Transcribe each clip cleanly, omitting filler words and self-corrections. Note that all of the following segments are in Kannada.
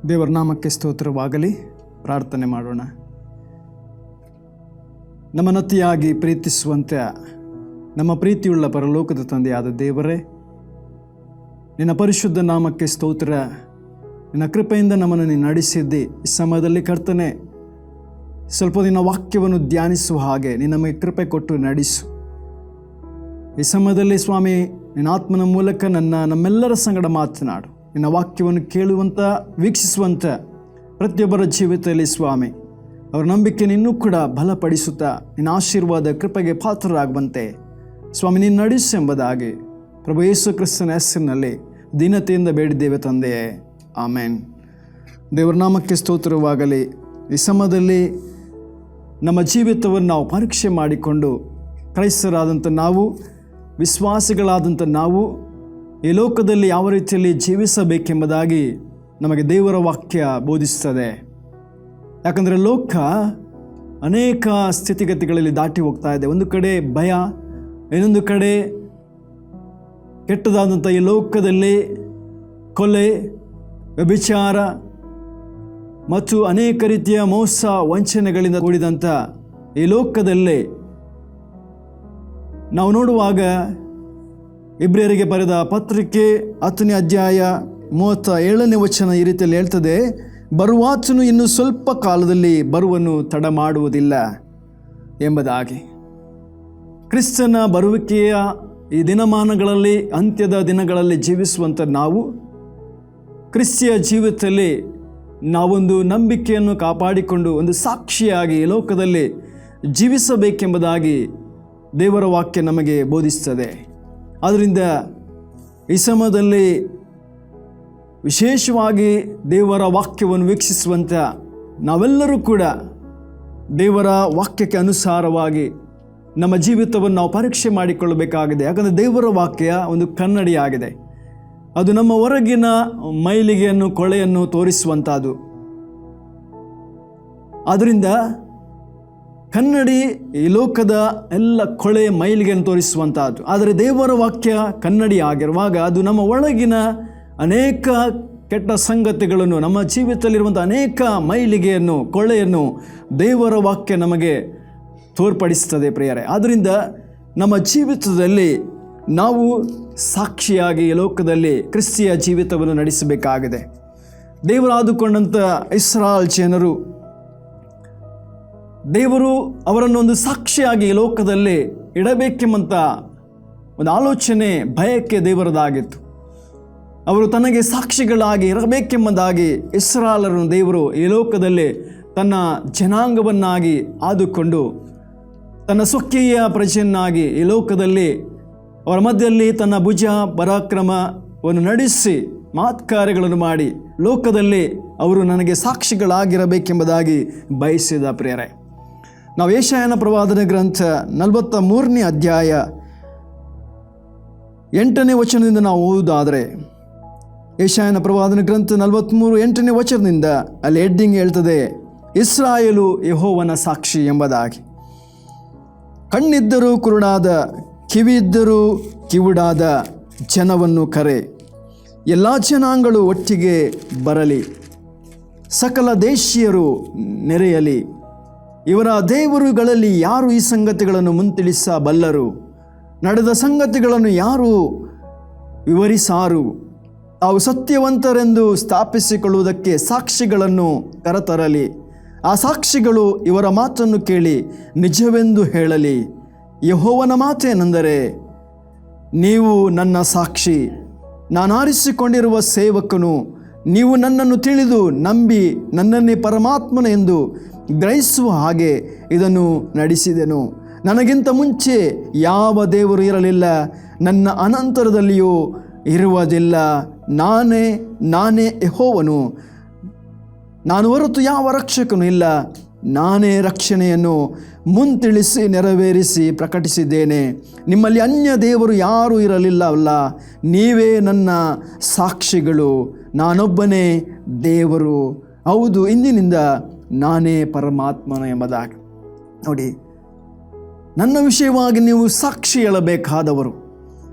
ದೇವರ ನಾಮಕ್ಕೆ ಸ್ತೋತ್ರವಾಗಲಿ. ಪ್ರಾರ್ಥನೆ ಮಾಡೋಣ. ನಮ್ಮನ್ನತಿಯಾಗಿ ಪ್ರೀತಿಸುವಂತೆ ನಮ್ಮ ಪ್ರೀತಿಯುಳ್ಳ ಪರಲೋಕದ ತಂದೆಯಾದ ದೇವರೇ, ನಿನ್ನ ಪರಿಶುದ್ಧ ನಾಮಕ್ಕೆ ಸ್ತೋತ್ರ. ನಿನ್ನ ಕೃಪೆಯಿಂದ ನಮ್ಮನ್ನು ನೀನು ನಡೆಸಿದ್ದಿ. ಈ ಸಮಯದಲ್ಲಿ ಕರ್ತನೆ, ಸ್ವಲ್ಪ ನಿನ್ನ ವಾಕ್ಯವನ್ನು ಧ್ಯಾನಿಸುವ ಹಾಗೆ ನಿನ್ನ ನಮಗೆ ಕೃಪೆ ಕೊಟ್ಟು ನಡೆಸು. ಈ ಸಮಯದಲ್ಲಿ ಸ್ವಾಮಿ, ನಿನ್ನ ಆತ್ಮನ ಮೂಲಕ ನಮ್ಮೆಲ್ಲರ ಸಂಗಡ ಮಾತನಾಡು. ನಿನ್ನ ವಾಕ್ಯವನ್ನು ಕೇಳುವಂಥ, ವೀಕ್ಷಿಸುವಂಥ ಪ್ರತಿಯೊಬ್ಬರ ಜೀವಿತದಲ್ಲಿ ಸ್ವಾಮಿ, ಅವರ ನಂಬಿಕೆಯನ್ನು ಇನ್ನೂ ಕೂಡ ಬಲಪಡಿಸುತ್ತಾ ನಿನ್ನ ಆಶೀರ್ವಾದ ಕೃಪೆಗೆ ಪಾತ್ರರಾಗುವಂತೆ ಸ್ವಾಮಿ ನೀನು ನಡೆಸು ಎಂಬುದಾಗಿ ಪ್ರಭು ಯೇಸು ಕ್ರಿಸ್ತನ ಹೆಸರಿನಲ್ಲಿ ದೀನತೆಯಿಂದ ಬೇಡಿದ್ದೇವೆ ತಂದೆಯೇ, ಆಮೇನ್. ದೇವರ ನಾಮಕ್ಕೆ ಸ್ತೋತ್ರವಾಗಲಿ. ಈ ಸಮಯದಲ್ಲಿ ನಮ್ಮ ಜೀವಿತವನ್ನು ನಾವು ಪರೀಕ್ಷೆ ಮಾಡಿಕೊಂಡು ಕ್ರೈಸ್ತರಾದಂಥ ನಾವು, ವಿಶ್ವಾಸಿಗಳಾದಂಥ ನಾವು ಈ ಲೋಕದಲ್ಲಿ ಯಾವ ರೀತಿಯಲ್ಲಿ ಜೀವಿಸಬೇಕೆಂಬುದಾಗಿ ನಮಗೆ ದೇವರ ವಾಕ್ಯ ಬೋಧಿಸ್ತದೆ. ಯಾಕಂದರೆ ಲೋಕ ಅನೇಕ ಸ್ಥಿತಿಗತಿಗಳಲ್ಲಿ ದಾಟಿ ಹೋಗ್ತಾ ಇದೆ. ಒಂದು ಕಡೆ ಭಯ, ಇನ್ನೊಂದು ಕಡೆ ಕೆಟ್ಟದಾದಂಥ ಈ ಲೋಕದಲ್ಲಿ ಕೊಲೆ, ವ್ಯಭಿಚಾರ ಮತ್ತು ಅನೇಕ ರೀತಿಯ ಮೋಸ ವಂಚನೆಗಳಿಂದ ಕೂಡಿದಂಥ ಈ ಲೋಕದಲ್ಲಿ ನಾವು ನೋಡುವಾಗ ಇಬ್ರಿಯರಿಗೆ ಬರೆದ ಪತ್ರಿಕೆ 10ನೇ ಅಧ್ಯಾಯ 37ನೇ ವಚನ ಈ ರೀತಿಯಲ್ಲಿ ಹೇಳ್ತದೆ, ಬರುವಾತನು ಇನ್ನು ಸ್ವಲ್ಪ ಕಾಲದಲ್ಲಿ ಬರುವನು, ತಡ ಮಾಡುವುದಿಲ್ಲ ಎಂಬುದಾಗಿ. ಕ್ರಿಸ್ತನ ಬರುವಿಕೆಯ ಈ ದಿನಮಾನಗಳಲ್ಲಿ, ಅಂತ್ಯದ ದಿನಗಳಲ್ಲಿ ಜೀವಿಸುವಂಥ ನಾವು ಕ್ರಿಸ್ತಿಯ ಜೀವಿತದಲ್ಲಿ ನಾವೊಂದು ನಂಬಿಕೆಯನ್ನು ಕಾಪಾಡಿಕೊಂಡು ಒಂದು ಸಾಕ್ಷಿಯಾಗಿ ಈ ಲೋಕದಲ್ಲಿ ಜೀವಿಸಬೇಕೆಂಬುದಾಗಿ ದೇವರ ವಾಕ್ಯ ನಮಗೆ ಬೋಧಿಸ್ತದೆ. ಆದ್ದರಿಂದ ಈ ಸಮಯದಲ್ಲಿ ವಿಶೇಷವಾಗಿ ದೇವರ ವಾಕ್ಯವನ್ನು ವೀಕ್ಷಿಸುವಂಥ ನಾವೆಲ್ಲರೂ ಕೂಡ ದೇವರ ವಾಕ್ಯಕ್ಕೆ ಅನುಸಾರವಾಗಿ ನಮ್ಮ ಜೀವಿತವನ್ನು ನಾವು ಪರೀಕ್ಷೆ ಮಾಡಿಕೊಳ್ಳಬೇಕಾಗಿದೆ. ಯಾಕಂದರೆ ದೇವರ ವಾಕ್ಯ ಒಂದು ಕನ್ನಡಿಯಾಗಿದೆ. ಅದು ನಮ್ಮ ಹೊರಗಿನ ಮೈಲಿಗೆಯನ್ನು, ಕೊಳೆಯನ್ನು ತೋರಿಸುವಂಥದ್ದು. ಆದ್ದರಿಂದ ಕನ್ನಡಿ ಈ ಲೋಕದ ಎಲ್ಲ ಕೊಳೆ ಮೈಲಿಗೆಯನ್ನು ತೋರಿಸುವಂಥದ್ದು. ಆದರೆ ದೇವರ ವಾಕ್ಯ ಕನ್ನಡಿ ಆಗಿರುವಾಗ ಅದು ನಮ್ಮ ಒಳಗಿನ ಅನೇಕ ಕೆಟ್ಟ ಸಂಗತಿಗಳನ್ನು, ನಮ್ಮ ಜೀವಿತದಲ್ಲಿರುವಂಥ ಅನೇಕ ಮೈಲಿಗೆಯನ್ನು, ಕೊಳೆಯನ್ನು ದೇವರ ವಾಕ್ಯ ನಮಗೆ ತೋರ್ಪಡಿಸ್ತದೆ ಪ್ರಿಯರೇ. ಆದ್ದರಿಂದ ನಮ್ಮ ಜೀವಿತದಲ್ಲಿ ನಾವು ಸಾಕ್ಷಿಯಾಗಿ ಈ ಲೋಕದಲ್ಲಿ ಕ್ರಿಸ್ತಿಯ ಜೀವಿತವನ್ನು ನಡೆಸಬೇಕಾಗಿದೆ. ದೇವರು ಆದುಕೊಂಡಂಥ ಇಸ್ರಾಯೇಲ್ ಜನರು, ದೇವರು ಅವರನ್ನು ಒಂದು ಸಾಕ್ಷಿಯಾಗಿ ಈ ಲೋಕದಲ್ಲಿ ಇಡಬೇಕೆಂಬಂಥ ಒಂದು ಆಲೋಚನೆ, ಬಯಕೆ ದೇವರದಾಗಿತ್ತು. ಅವರು ತನಗೆ ಸಾಕ್ಷಿಗಳಾಗಿ ಇರಬೇಕೆಂಬುದಾಗಿ ಇಸ್ರಾಯೇಲರನ್ನು ದೇವರು ಈ ಲೋಕದಲ್ಲಿ ತನ್ನ ಜನಾಂಗವನ್ನಾಗಿ ಆದುಕೊಂಡು ತನ್ನ ಸ್ವಕೀಯ ಪ್ರಜೆಯನ್ನಾಗಿ ಈ ಲೋಕದಲ್ಲಿ ಅವರ ಮಧ್ಯದಲ್ಲಿ ತನ್ನ ಭುಜ ಪರಾಕ್ರಮವನ್ನು ನಡೆಸಿ ಮಹತ್ಕಾರ್ಯಗಳನ್ನು ಮಾಡಿ ಲೋಕದಲ್ಲಿ ಅವರು ನನಗೆ ಸಾಕ್ಷಿಗಳಾಗಿರಬೇಕೆಂಬುದಾಗಿ ಬಯಸಿದ ಪ್ರಿಯರೇ. ನಾವು ಯೆಶಾಯನ ಪ್ರವಾದನ ಗ್ರಂಥ 43ನೇ ಅಧ್ಯಾಯ 8ನೇ ವಚನದಿಂದ ನಾವು ಓದುವುದಾದರೆ, ಯೆಶಾಯನ ಪ್ರವಾದನ ಗ್ರಂಥ 43 8ನೇ ವಚನದಿಂದ ಅಲ್ಲಿ ಹೆಡ್ಡಿಂಗ್ ಹೇಳ್ತದೆ, ಇಸ್ರಾಯೇಲು ಯೆಹೋವನ ಸಾಕ್ಷಿ ಎಂಬುದಾಗಿ. ಕಣ್ಣಿದ್ದರೂ ಕುರುಡಾದ, ಕಿವಿಯಿದ್ದರೂ ಕಿವುಡಾದ ಜನವನ್ನು ಕರೆ, ಎಲ್ಲ ಜನಾಂಗಗಳು ಒಟ್ಟಿಗೆ ಬರಲಿ, ಸಕಲ ದೇಶೀಯರು ನೆರೆಯಲಿ. ಇವರ ದೇವರುಗಳಲ್ಲಿ ಯಾರು ಈ ಸಂಗತಿಗಳನ್ನು ಮುಂತಿಳಿಸಬಲ್ಲರು? ನಡೆದ ಸಂಗತಿಗಳನ್ನು ಯಾರು ವಿವರಿಸಾರು? ತಾವು ಸತ್ಯವಂತರೆಂದು ಸ್ಥಾಪಿಸಿಕೊಳ್ಳುವುದಕ್ಕೆ ಸಾಕ್ಷಿಗಳನ್ನು ಕರತರಲಿ. ಆ ಸಾಕ್ಷಿಗಳು ಇವರ ಮಾತನ್ನು ಕೇಳಿ ನಿಜವೆಂದು ಹೇಳಲಿ. ಯೆಹೋವನ ಮಾತೇನೆಂದರೆ, ನೀವು ನನ್ನ ಸಾಕ್ಷಿ, ನಾನು ಆರಿಸಿಕೊಂಡಿರುವ ಸೇವಕನು. ನೀವು ನನ್ನನ್ನು ತಿಳಿದು ನಂಬಿ ನನ್ನನ್ನೇ ಪರಮಾತ್ಮನ ಎಂದು ಗ್ರಹಿಸುವ ಹಾಗೆ ಇದನ್ನು ನಡೆಸಿದೆನು. ನನಗಿಂತ ಮುಂಚೆ ಯಾವ ದೇವರು ಇರಲಿಲ್ಲ, ನನ್ನ ಅನಂತರದಲ್ಲಿಯೂ ಇರುವುದಿಲ್ಲ. ನಾನೇ ಯೆಹೋವನು, ನಾನು ಹೊರತು ಯಾವ ರಕ್ಷಕನೂ ಇಲ್ಲ. ನಾನೇ ರಕ್ಷಣೆಯನ್ನು ಮುಂತಿಳಿಸಿ ನೆರವೇರಿಸಿ ಪ್ರಕಟಿಸಿದ್ದೇನೆ. ನಿಮ್ಮಲ್ಲಿ ಅನ್ಯ ದೇವರು ಯಾರೂ ಇರಲಿಲ್ಲವಲ್ಲ, ನೀವೇ ನನ್ನ ಸಾಕ್ಷಿಗಳು. ನಾನೊಬ್ಬನೇ ದೇವರು, ಹೌದು, ಇಂದಿನಿಂದ ನಾನೇ ಪರಮಾತ್ಮನ ಎಂಬುದಾಗಿ. ನೋಡಿ, ನನ್ನ ವಿಷಯವಾಗಿ ನೀವು ಸಾಕ್ಷಿ ಹೇಳಬೇಕಾದವರು.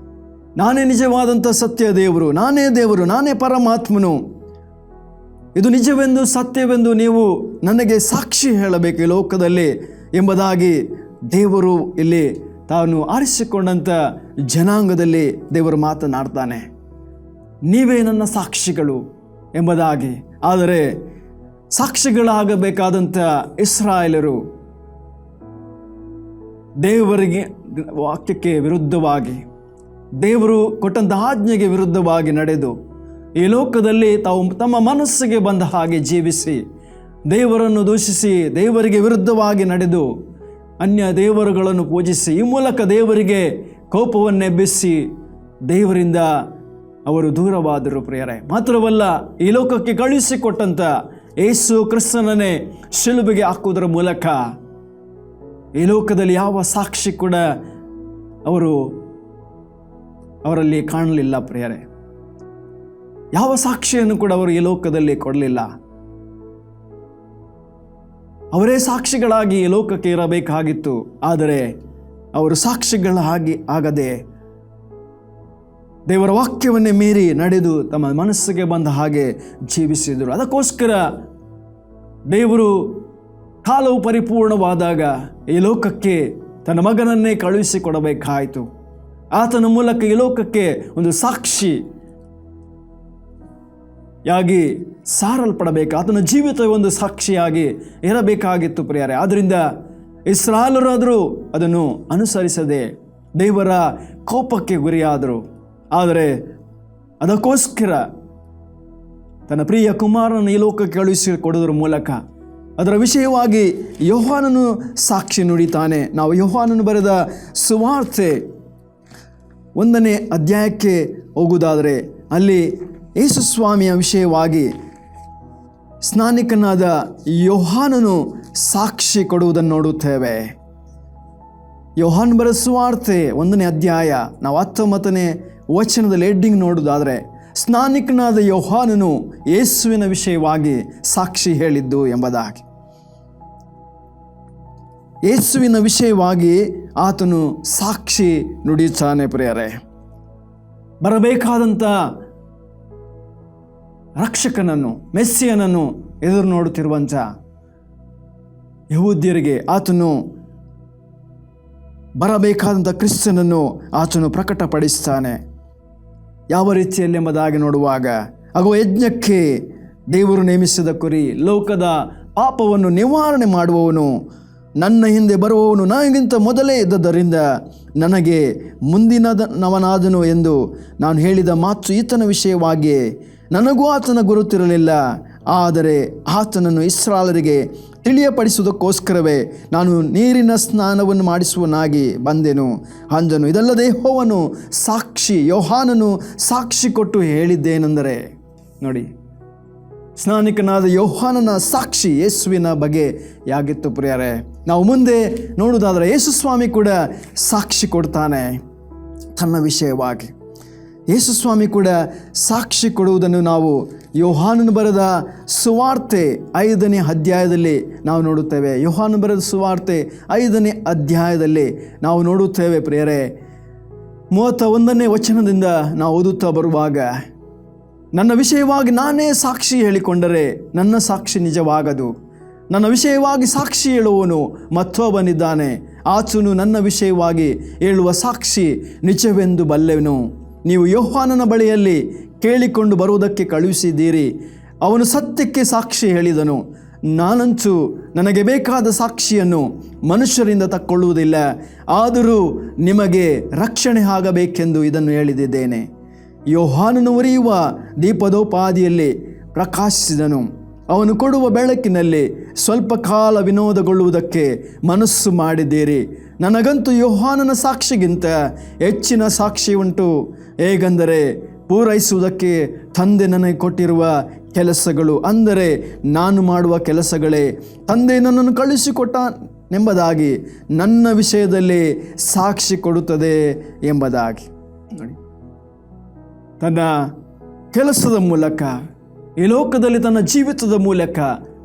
ನಾನೇ ನಿಜವಾದಂಥ ಸತ್ಯ ದೇವರು, ನಾನೇ ದೇವರು, ನಾನೇ ಪರಮಾತ್ಮನು. ಇದು ನಿಜವೆಂದು ಸತ್ಯವೆಂದು ನೀವು ನನಗೆ ಸಾಕ್ಷಿ ಹೇಳಬೇಕು ಈ ಲೋಕದಲ್ಲಿ ಎಂಬುದಾಗಿ ದೇವರು ಇಲ್ಲಿ ತಾನು ಆರಿಸಿಕೊಂಡಂಥ ಜನಾಂಗದಲ್ಲಿ ದೇವರು ಮಾತನಾಡ್ತಾನೆ. ನೀವೇ ನನ್ನ ಸಾಕ್ಷಿಗಳು ಎಂಬುದಾಗಿ. ಆದರೆ ಸಾಕ್ಷಿಗಳಾಗಬೇಕಾದಂಥ ಇಸ್ರಾಯೇಲರು ದೇವರಿಗೆ ವಾಕ್ಯಕ್ಕೆ ವಿರುದ್ಧವಾಗಿ, ದೇವರು ಕೊಟ್ಟಂಥ ಆಜ್ಞೆಗೆ ವಿರುದ್ಧವಾಗಿ ನಡೆದು ಈ ಲೋಕದಲ್ಲಿ ತಾವು ತಮ್ಮ ಮನಸ್ಸಿಗೆ ಬಂದ ಹಾಗೆ ಜೀವಿಸಿ, ದೇವರನ್ನು ದೂಷಿಸಿ, ದೇವರಿಗೆ ವಿರುದ್ಧವಾಗಿ ನಡೆದು ಅನ್ಯ ದೇವರುಗಳನ್ನು ಪೂಜಿಸಿ, ಈ ಮೂಲಕ ದೇವರಿಗೆ ಕೋಪವನ್ನೆಬ್ಬಿಸಿ ದೇವರಿಂದ ಅವರು ದೂರವಾದರು ಪ್ರಿಯರೇ. ಮಾತ್ರವಲ್ಲ, ಈ ಲೋಕಕ್ಕೆ ಕಳುಹಿಸಿಕೊಟ್ಟಂಥ ಯೇಸು ಕ್ರಿಸ್ತನನ್ನೇ ಶಿಲುಬೆಗೆ ಹಾಕುವುದರ ಮೂಲಕ ಈ ಲೋಕದಲ್ಲಿ ಯಾವ ಸಾಕ್ಷಿ ಕೂಡ ಅವರಲ್ಲಿ ಕಾಣಲಿಲ್ಲ ಪ್ರಿಯರೇ. ಯಾವ ಸಾಕ್ಷಿಯನ್ನು ಕೂಡ ಅವರು ಈ ಲೋಕದಲ್ಲಿ ಕೊಡಲಿಲ್ಲ. ಅವರೇ ಸಾಕ್ಷಿಗಳಾಗಿ ಈ ಲೋಕಕ್ಕೆ ಇರಬೇಕಾಗಿತ್ತು. ಆದರೆ ಅವರು ಸಾಕ್ಷಿಗಳಾಗಿ ಆಗದೆ ದೇವರ ವಾಕ್ಯವನ್ನೇ ಮೀರಿ ನಡೆದು ತಮ್ಮ ಮನಸ್ಸಿಗೆ ಬಂದ ಹಾಗೆ ಜೀವಿಸಿದರು. ಅದಕ್ಕೋಸ್ಕರ ದೇವರು ಕಾಲವು ಪರಿಪೂರ್ಣವಾದಾಗ ಈ ಲೋಕಕ್ಕೆ ತನ್ನ ಮಗನನ್ನೇ ಕಳುಹಿಸಿಕೊಡಬೇಕಾಯಿತು. ಆತನ ಮೂಲಕ ಈ ಲೋಕಕ್ಕೆ ಒಂದು ಸಾಕ್ಷಿಯಾಗಿ ಸಾರಲ್ಪಡಬೇಕು. ಆತನ ಜೀವಿತ ಒಂದು ಸಾಕ್ಷಿಯಾಗಿ ಇರಬೇಕಾಗಿತ್ತು ಪ್ರಿಯರೇ. ಆದ್ದರಿಂದ ಇಸ್ರಾಯೇಲರಾದರೂ ಅದನ್ನು ಅನುಸರಿಸದೆ ದೇವರ ಕೋಪಕ್ಕೆ ಗುರಿಯಾದರು. ಆದರೆ ಅದಕ್ಕೋಸ್ಕರ ತನ್ನ ಪ್ರಿಯ ಕುಮಾರನನ್ನು ಈ ಲೋಕಕ್ಕೆ ಕಳುಹಿಸಿಕೊಡೋದ್ರ ಮೂಲಕ ಅದರ ವಿಷಯವಾಗಿ ಯೋಹಾನನು ಸಾಕ್ಷಿ ನುಡಿತಾನೆ. ನಾವು ಯೋಹಾನನು ಬರೆದ ಸುವಾರ್ತೆ 1ನೇ ಅಧ್ಯಾಯಕ್ಕೆ ಹೋಗುವುದಾದರೆ ಅಲ್ಲಿ ಯೇಸುಸ್ವಾಮಿಯ ವಿಷಯವಾಗಿ ಸ್ನಾನಿಕನಾದ ಯೋಹಾನನು ಸಾಕ್ಷಿ ಕೊಡುವುದನ್ನು ನೋಡುತ್ತೇವೆ. ಯೋಹಾನ್ ಬರೆದ ಸುವಾರ್ತೆ 1ನೇ ಅಧ್ಯಾಯ ನಾವು 19ನೇ ವಚನದಲ್ಲಿ ಹೆಡ್ಡಿಂಗ್ ನೋಡುವುದಾದರೆ, ಸ್ನಾನಿಕನಾದ ಯೋಹಾನನು ಯೇಸುವಿನ ವಿಷಯವಾಗಿ ಸಾಕ್ಷಿ ಹೇಳಿದ್ದು ಎಂಬುದಾಗಿ. ಯೇಸುವಿನ ವಿಷಯವಾಗಿ ಆತನು ಸಾಕ್ಷಿ ನುಡಿಯುತ್ತಾನೆ ಪ್ರಿಯರೇ. ಬರಬೇಕಾದಂಥ ರಕ್ಷಕನನ್ನು, ಮೆಸ್ಸಿಯನನ್ನು ಎದುರು ನೋಡುತ್ತಿರುವಂಥ ಯಹೂದ್ಯರಿಗೆ ಆತನು ಬರಬೇಕಾದಂಥ ಕ್ರಿಸ್ತನನ್ನು ಆತನು ಪ್ರಕಟಪಡಿಸ್ತಾನೆ. ಯಾವ ರೀತಿಯಲ್ಲಿ ಎಂಬುದಾಗಿ ನೋಡುವಾಗ, ಹಾಗೂ ಯಜ್ಞಕ್ಕೆ ದೇವರು ನೇಮಿಸಿದ ಕುರಿ, ಲೋಕದ ಪಾಪವನ್ನು ನಿವಾರಣೆ ಮಾಡುವವನು, ನನ್ನ ಹಿಂದೆ ಬರುವವನು ನನಗಿಂತ ಮೊದಲೇ ಇದ್ದದರಿಂದ ನನಗೆ ಮುಂದಿನವನಾದನು ಎಂದು ನಾನು ಹೇಳಿದ ಮಾತು ಈತನ ವಿಷಯವಾಗಿ. ನನಗೂ ಆತನ ಗುರುತಿರಲಿಲ್ಲ, ಆದರೆ ಆತನನ್ನು ಇಸ್ರಾಯೇಲರಿಗೆ ತಿಳಿಯಪಡಿಸುವುದಕ್ಕೋಸ್ಕರವೇ ನಾನು ನೀರಿನ ಸ್ನಾನವನ್ನು ಮಾಡಿಸುವನಾಗಿ ಬಂದೆನು ಅಂದನು. ಇದಲ್ಲದೆ ಯೆಹೋವನು ಸಾಕ್ಷಿ, ಯೋಹಾನನು ಸಾಕ್ಷಿ ಕೊಟ್ಟು ಹೇಳಿದ್ದೇನೆಂದರೆ, ನೋಡಿ, ಸ್ನಾನಿಕನಾದ ಯೋಹಾನನ ಸಾಕ್ಷಿ ಯೇಸುವಿನ ಬಗ್ಗೆ ಯಾಗಿತ್ತು ಪ್ರಿಯರೇ. ನಾವು ಮುಂದೆ ನೋಡುವುದಾದರೆ ಯೇಸುಸ್ವಾಮಿ ಕೂಡ ಸಾಕ್ಷಿ ಕೊಡ್ತಾನೆ ತನ್ನ ವಿಷಯವಾಗಿ. ಯೇಸುಸ್ವಾಮಿ ಕೂಡ ಸಾಕ್ಷಿ ಕೊಡುವುದನ್ನು ನಾವು ಯೋಹಾನನು ಬರೆದ ಸುವಾರ್ತೆ 5ನೇ ಅಧ್ಯಾಯದಲ್ಲಿ ನಾವು ನೋಡುತ್ತೇವೆ. ಯೋಹಾನನು ಬರೆದ ಸುವಾರ್ತೆ 5ನೇ ಅಧ್ಯಾಯದಲ್ಲಿ ನಾವು ನೋಡುತ್ತೇವೆ ಪ್ರಿಯರೇ. 31ನೇ ವಚನದಿಂದ ನಾವು ಓದುತ್ತಾ ಬರುವಾಗ, ನನ್ನ ವಿಷಯವಾಗಿ ನಾನೇ ಸಾಕ್ಷಿ ಹೇಳಿಕೊಂಡರೆ ನನ್ನ ಸಾಕ್ಷಿ ನಿಜವಾಗದು. ನನ್ನ ವಿಷಯವಾಗಿ ಸಾಕ್ಷಿ ಹೇಳುವವನು ಮತ್ತೊಬ್ಬನಿದ್ದಾನೆ, ಆತನು ನನ್ನ ವಿಷಯವಾಗಿ ಹೇಳುವ ಸಾಕ್ಷಿ ನಿಜವೆಂದು ಬಲ್ಲೆನು. ನೀವು ಯೋಹಾನನ ಬಳಿಯಲ್ಲಿ ಕೇಳಿಕೊಂಡು ಬರುವುದಕ್ಕೆ ಕಳುಹಿಸಿದ್ದೀರಿ. ಅವನು ಸತ್ಯಕ್ಕೆ ಸಾಕ್ಷಿ ಹೇಳಿದನು. ನಾನಂತೂ ನನಗೆ ಬೇಕಾದ ಸಾಕ್ಷಿಯನ್ನು ಮನುಷ್ಯರಿಂದ ತಕ್ಕೊಳ್ಳುವುದಿಲ್ಲ, ಆದರೂ ನಿಮಗೆ ರಕ್ಷಣೆ ಆಗಬೇಕೆಂದು ಇದನ್ನು ಹೇಳಿದ್ದೇನೆ. ಯೋಹಾನನು ಉರಿಯುವ ದೀಪದೋಪಾದಿಯಲ್ಲಿ ಪ್ರಕಾಶಿಸಿದನು. ಅವನು ಕೊಡುವ ಬೆಳಕಿನಲ್ಲಿ ಸ್ವಲ್ಪ ಕಾಲ ವಿನೋದಗೊಳ್ಳುವುದಕ್ಕೆ ಮನಸ್ಸು ಮಾಡಿದ್ದೀರಿ. ನನಗಂತೂ ಯೋಹಾನನ ಸಾಕ್ಷಿಗಿಂತ ಹೆಚ್ಚಿನ ಸಾಕ್ಷಿ ಉಂಟು. ಹೇಗೆಂದರೆ, ಪೂರೈಸುವುದಕ್ಕೆ ತಂದೆ ನನಗೆ ಕೊಟ್ಟಿರುವ ಕೆಲಸಗಳು, ಅಂದರೆ ನಾನು ಮಾಡುವ ಕೆಲಸಗಳೇ ತಂದೆ ನನ್ನನ್ನು ಕಳುಹಿಸಿಕೊಟ್ಟನೆಂಬುದಾಗಿ ನನ್ನ ವಿಷಯದಲ್ಲಿ ಸಾಕ್ಷಿ ಕೊಡುತ್ತದೆ ಎಂಬುದಾಗಿ. ನೋಡಿ, ತನ್ನ ಕೆಲಸದ ಮೂಲಕ, ಈ ಲೋಕದಲ್ಲಿ ತನ್ನ ಜೀವಿತದ ಮೂಲಕ,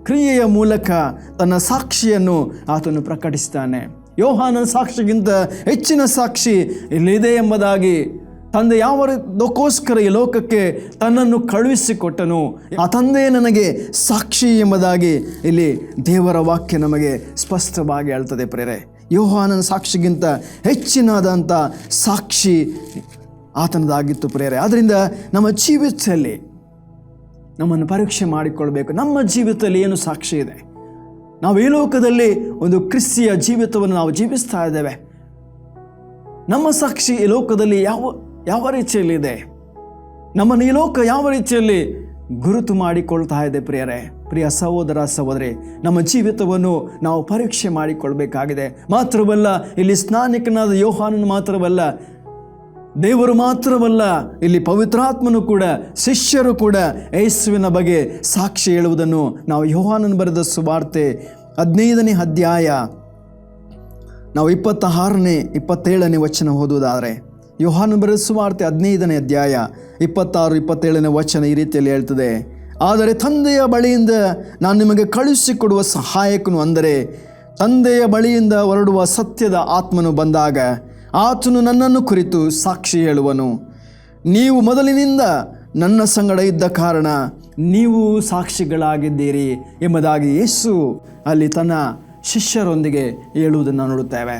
ಕ್ರಿಯೆಯ ಮೂಲಕ ತನ್ನ ಸಾಕ್ಷಿಯನ್ನು ಆತನು ಪ್ರಕಟಿಸ್ತಾನೆ. ಯೋಹಾನನ ಸಾಕ್ಷಿಗಿಂತ ಹೆಚ್ಚಿನ ಸಾಕ್ಷಿ ಇಲ್ಲಿದೆ ಎಂಬುದಾಗಿ ತಂದೆ ಯಾವದಕ್ಕೋಸ್ಕರ ಈ ಲೋಕಕ್ಕೆ ತನ್ನನ್ನು ಕಳುಹಿಸಿಕೊಟ್ಟನು, ಆ ತಂದೆ ನನಗೆ ಸಾಕ್ಷಿ ಎಂಬುದಾಗಿ ಇಲ್ಲಿ ದೇವರ ವಾಕ್ಯ ನಮಗೆ ಸ್ಪಷ್ಟವಾಗಿ ಹೇಳ್ತದೆ ಪ್ರೇರೆ. ಯೋಹಾನನ ಸಾಕ್ಷಿಗಿಂತ ಹೆಚ್ಚಿನದಂಥ ಸಾಕ್ಷಿ ಆತನದಾಗಿತ್ತು ಪ್ರೇರೆ. ಆದ್ದರಿಂದ ನಮ್ಮ ಜೀವಿತದಲ್ಲಿ ನಮ್ಮನ್ನು ಪರೀಕ್ಷೆ ಮಾಡಿಕೊಳ್ಬೇಕು. ನಮ್ಮ ಜೀವಿತದಲ್ಲಿ ಏನು ಸಾಕ್ಷಿ ಇದೆ? ನಾವು ಈ ಲೋಕದಲ್ಲಿ ಒಂದು ಕ್ರಿಸ್ತಿಯ ಜೀವಿತವನ್ನು ನಾವು ಜೀವಿಸ್ತಾ ಇದ್ದೇವೆ. ನಮ್ಮ ಸಾಕ್ಷಿ ಈ ಲೋಕದಲ್ಲಿ ಯಾವ ರೀತಿಯಲ್ಲಿದೆ? ನಮ್ಮನ್ನು ಈ ಲೋಕ ಯಾವ ರೀತಿಯಲ್ಲಿ ಗುರುತು ಮಾಡಿಕೊಳ್ತಾ ಇದೆ ಪ್ರಿಯರೇ? ಪ್ರಿಯ ಸಹೋದರ ಸಹೋದರಿ, ನಮ್ಮ ಜೀವಿತವನ್ನು ನಾವು ಪರೀಕ್ಷೆ ಮಾಡಿಕೊಳ್ಬೇಕಾಗಿದೆ. ಮಾತ್ರವಲ್ಲ, ಇಲ್ಲಿ ಸ್ನಾನಿಕನಾದ ಯೋಹಾನನು ಮಾತ್ರವಲ್ಲ, ದೇವರು ಮಾತ್ರವಲ್ಲ, ಇಲ್ಲಿ ಪವಿತ್ರಾತ್ಮನು ಕೂಡ, ಶಿಷ್ಯರು ಕೂಡ ಯೇಸುವಿನ ಬಗ್ಗೆ ಸಾಕ್ಷಿ ಹೇಳುವುದನ್ನು ನಾವು ಯೋಹಾನನು ಬರೆದ ಸುವಾರ್ತೆ 15ನೇ ಅಧ್ಯಾಯ ನಾವು 26ನೇ 27ನೇ ವಚನ ಓದುವುದಾದರೆ, ಯೋಹಾನನು ಬರೆದ ಸುವಾರ್ತೆ 15ನೇ ಅಧ್ಯಾಯ 26, 27ನೇ ವಚನ ಈ ರೀತಿಯಲ್ಲಿ ಹೇಳ್ತದೆ: ಆದರೆ ತಂದೆಯ ಬಳಿಯಿಂದ ನಾನು ನಿಮಗೆ ಕಳುಹಿಸಿಕೊಡುವ ಸಹಾಯಕನು, ಅಂದರೆ ತಂದೆಯ ಬಳಿಯಿಂದ ಹೊರಡುವ ಸತ್ಯದ ಆತ್ಮನು ಬಂದಾಗ ಆತನು ನನ್ನನ್ನು ಕುರಿತು ಸಾಕ್ಷಿ ಹೇಳುವನು. ನೀವು ಮೊದಲಿನಿಂದ ನನ್ನ ಸಂಗಡ ಇದ್ದ ಕಾರಣ ನೀವು ಸಾಕ್ಷಿಗಳಾಗಿದ್ದೀರಿ ಎಂಬುದಾಗಿ ಯೇಸು ಅಲ್ಲಿ ತನ್ನ ಶಿಷ್ಯರೊಂದಿಗೆ ಹೇಳುವುದನ್ನು ನೋಡುತ್ತೇವೆ.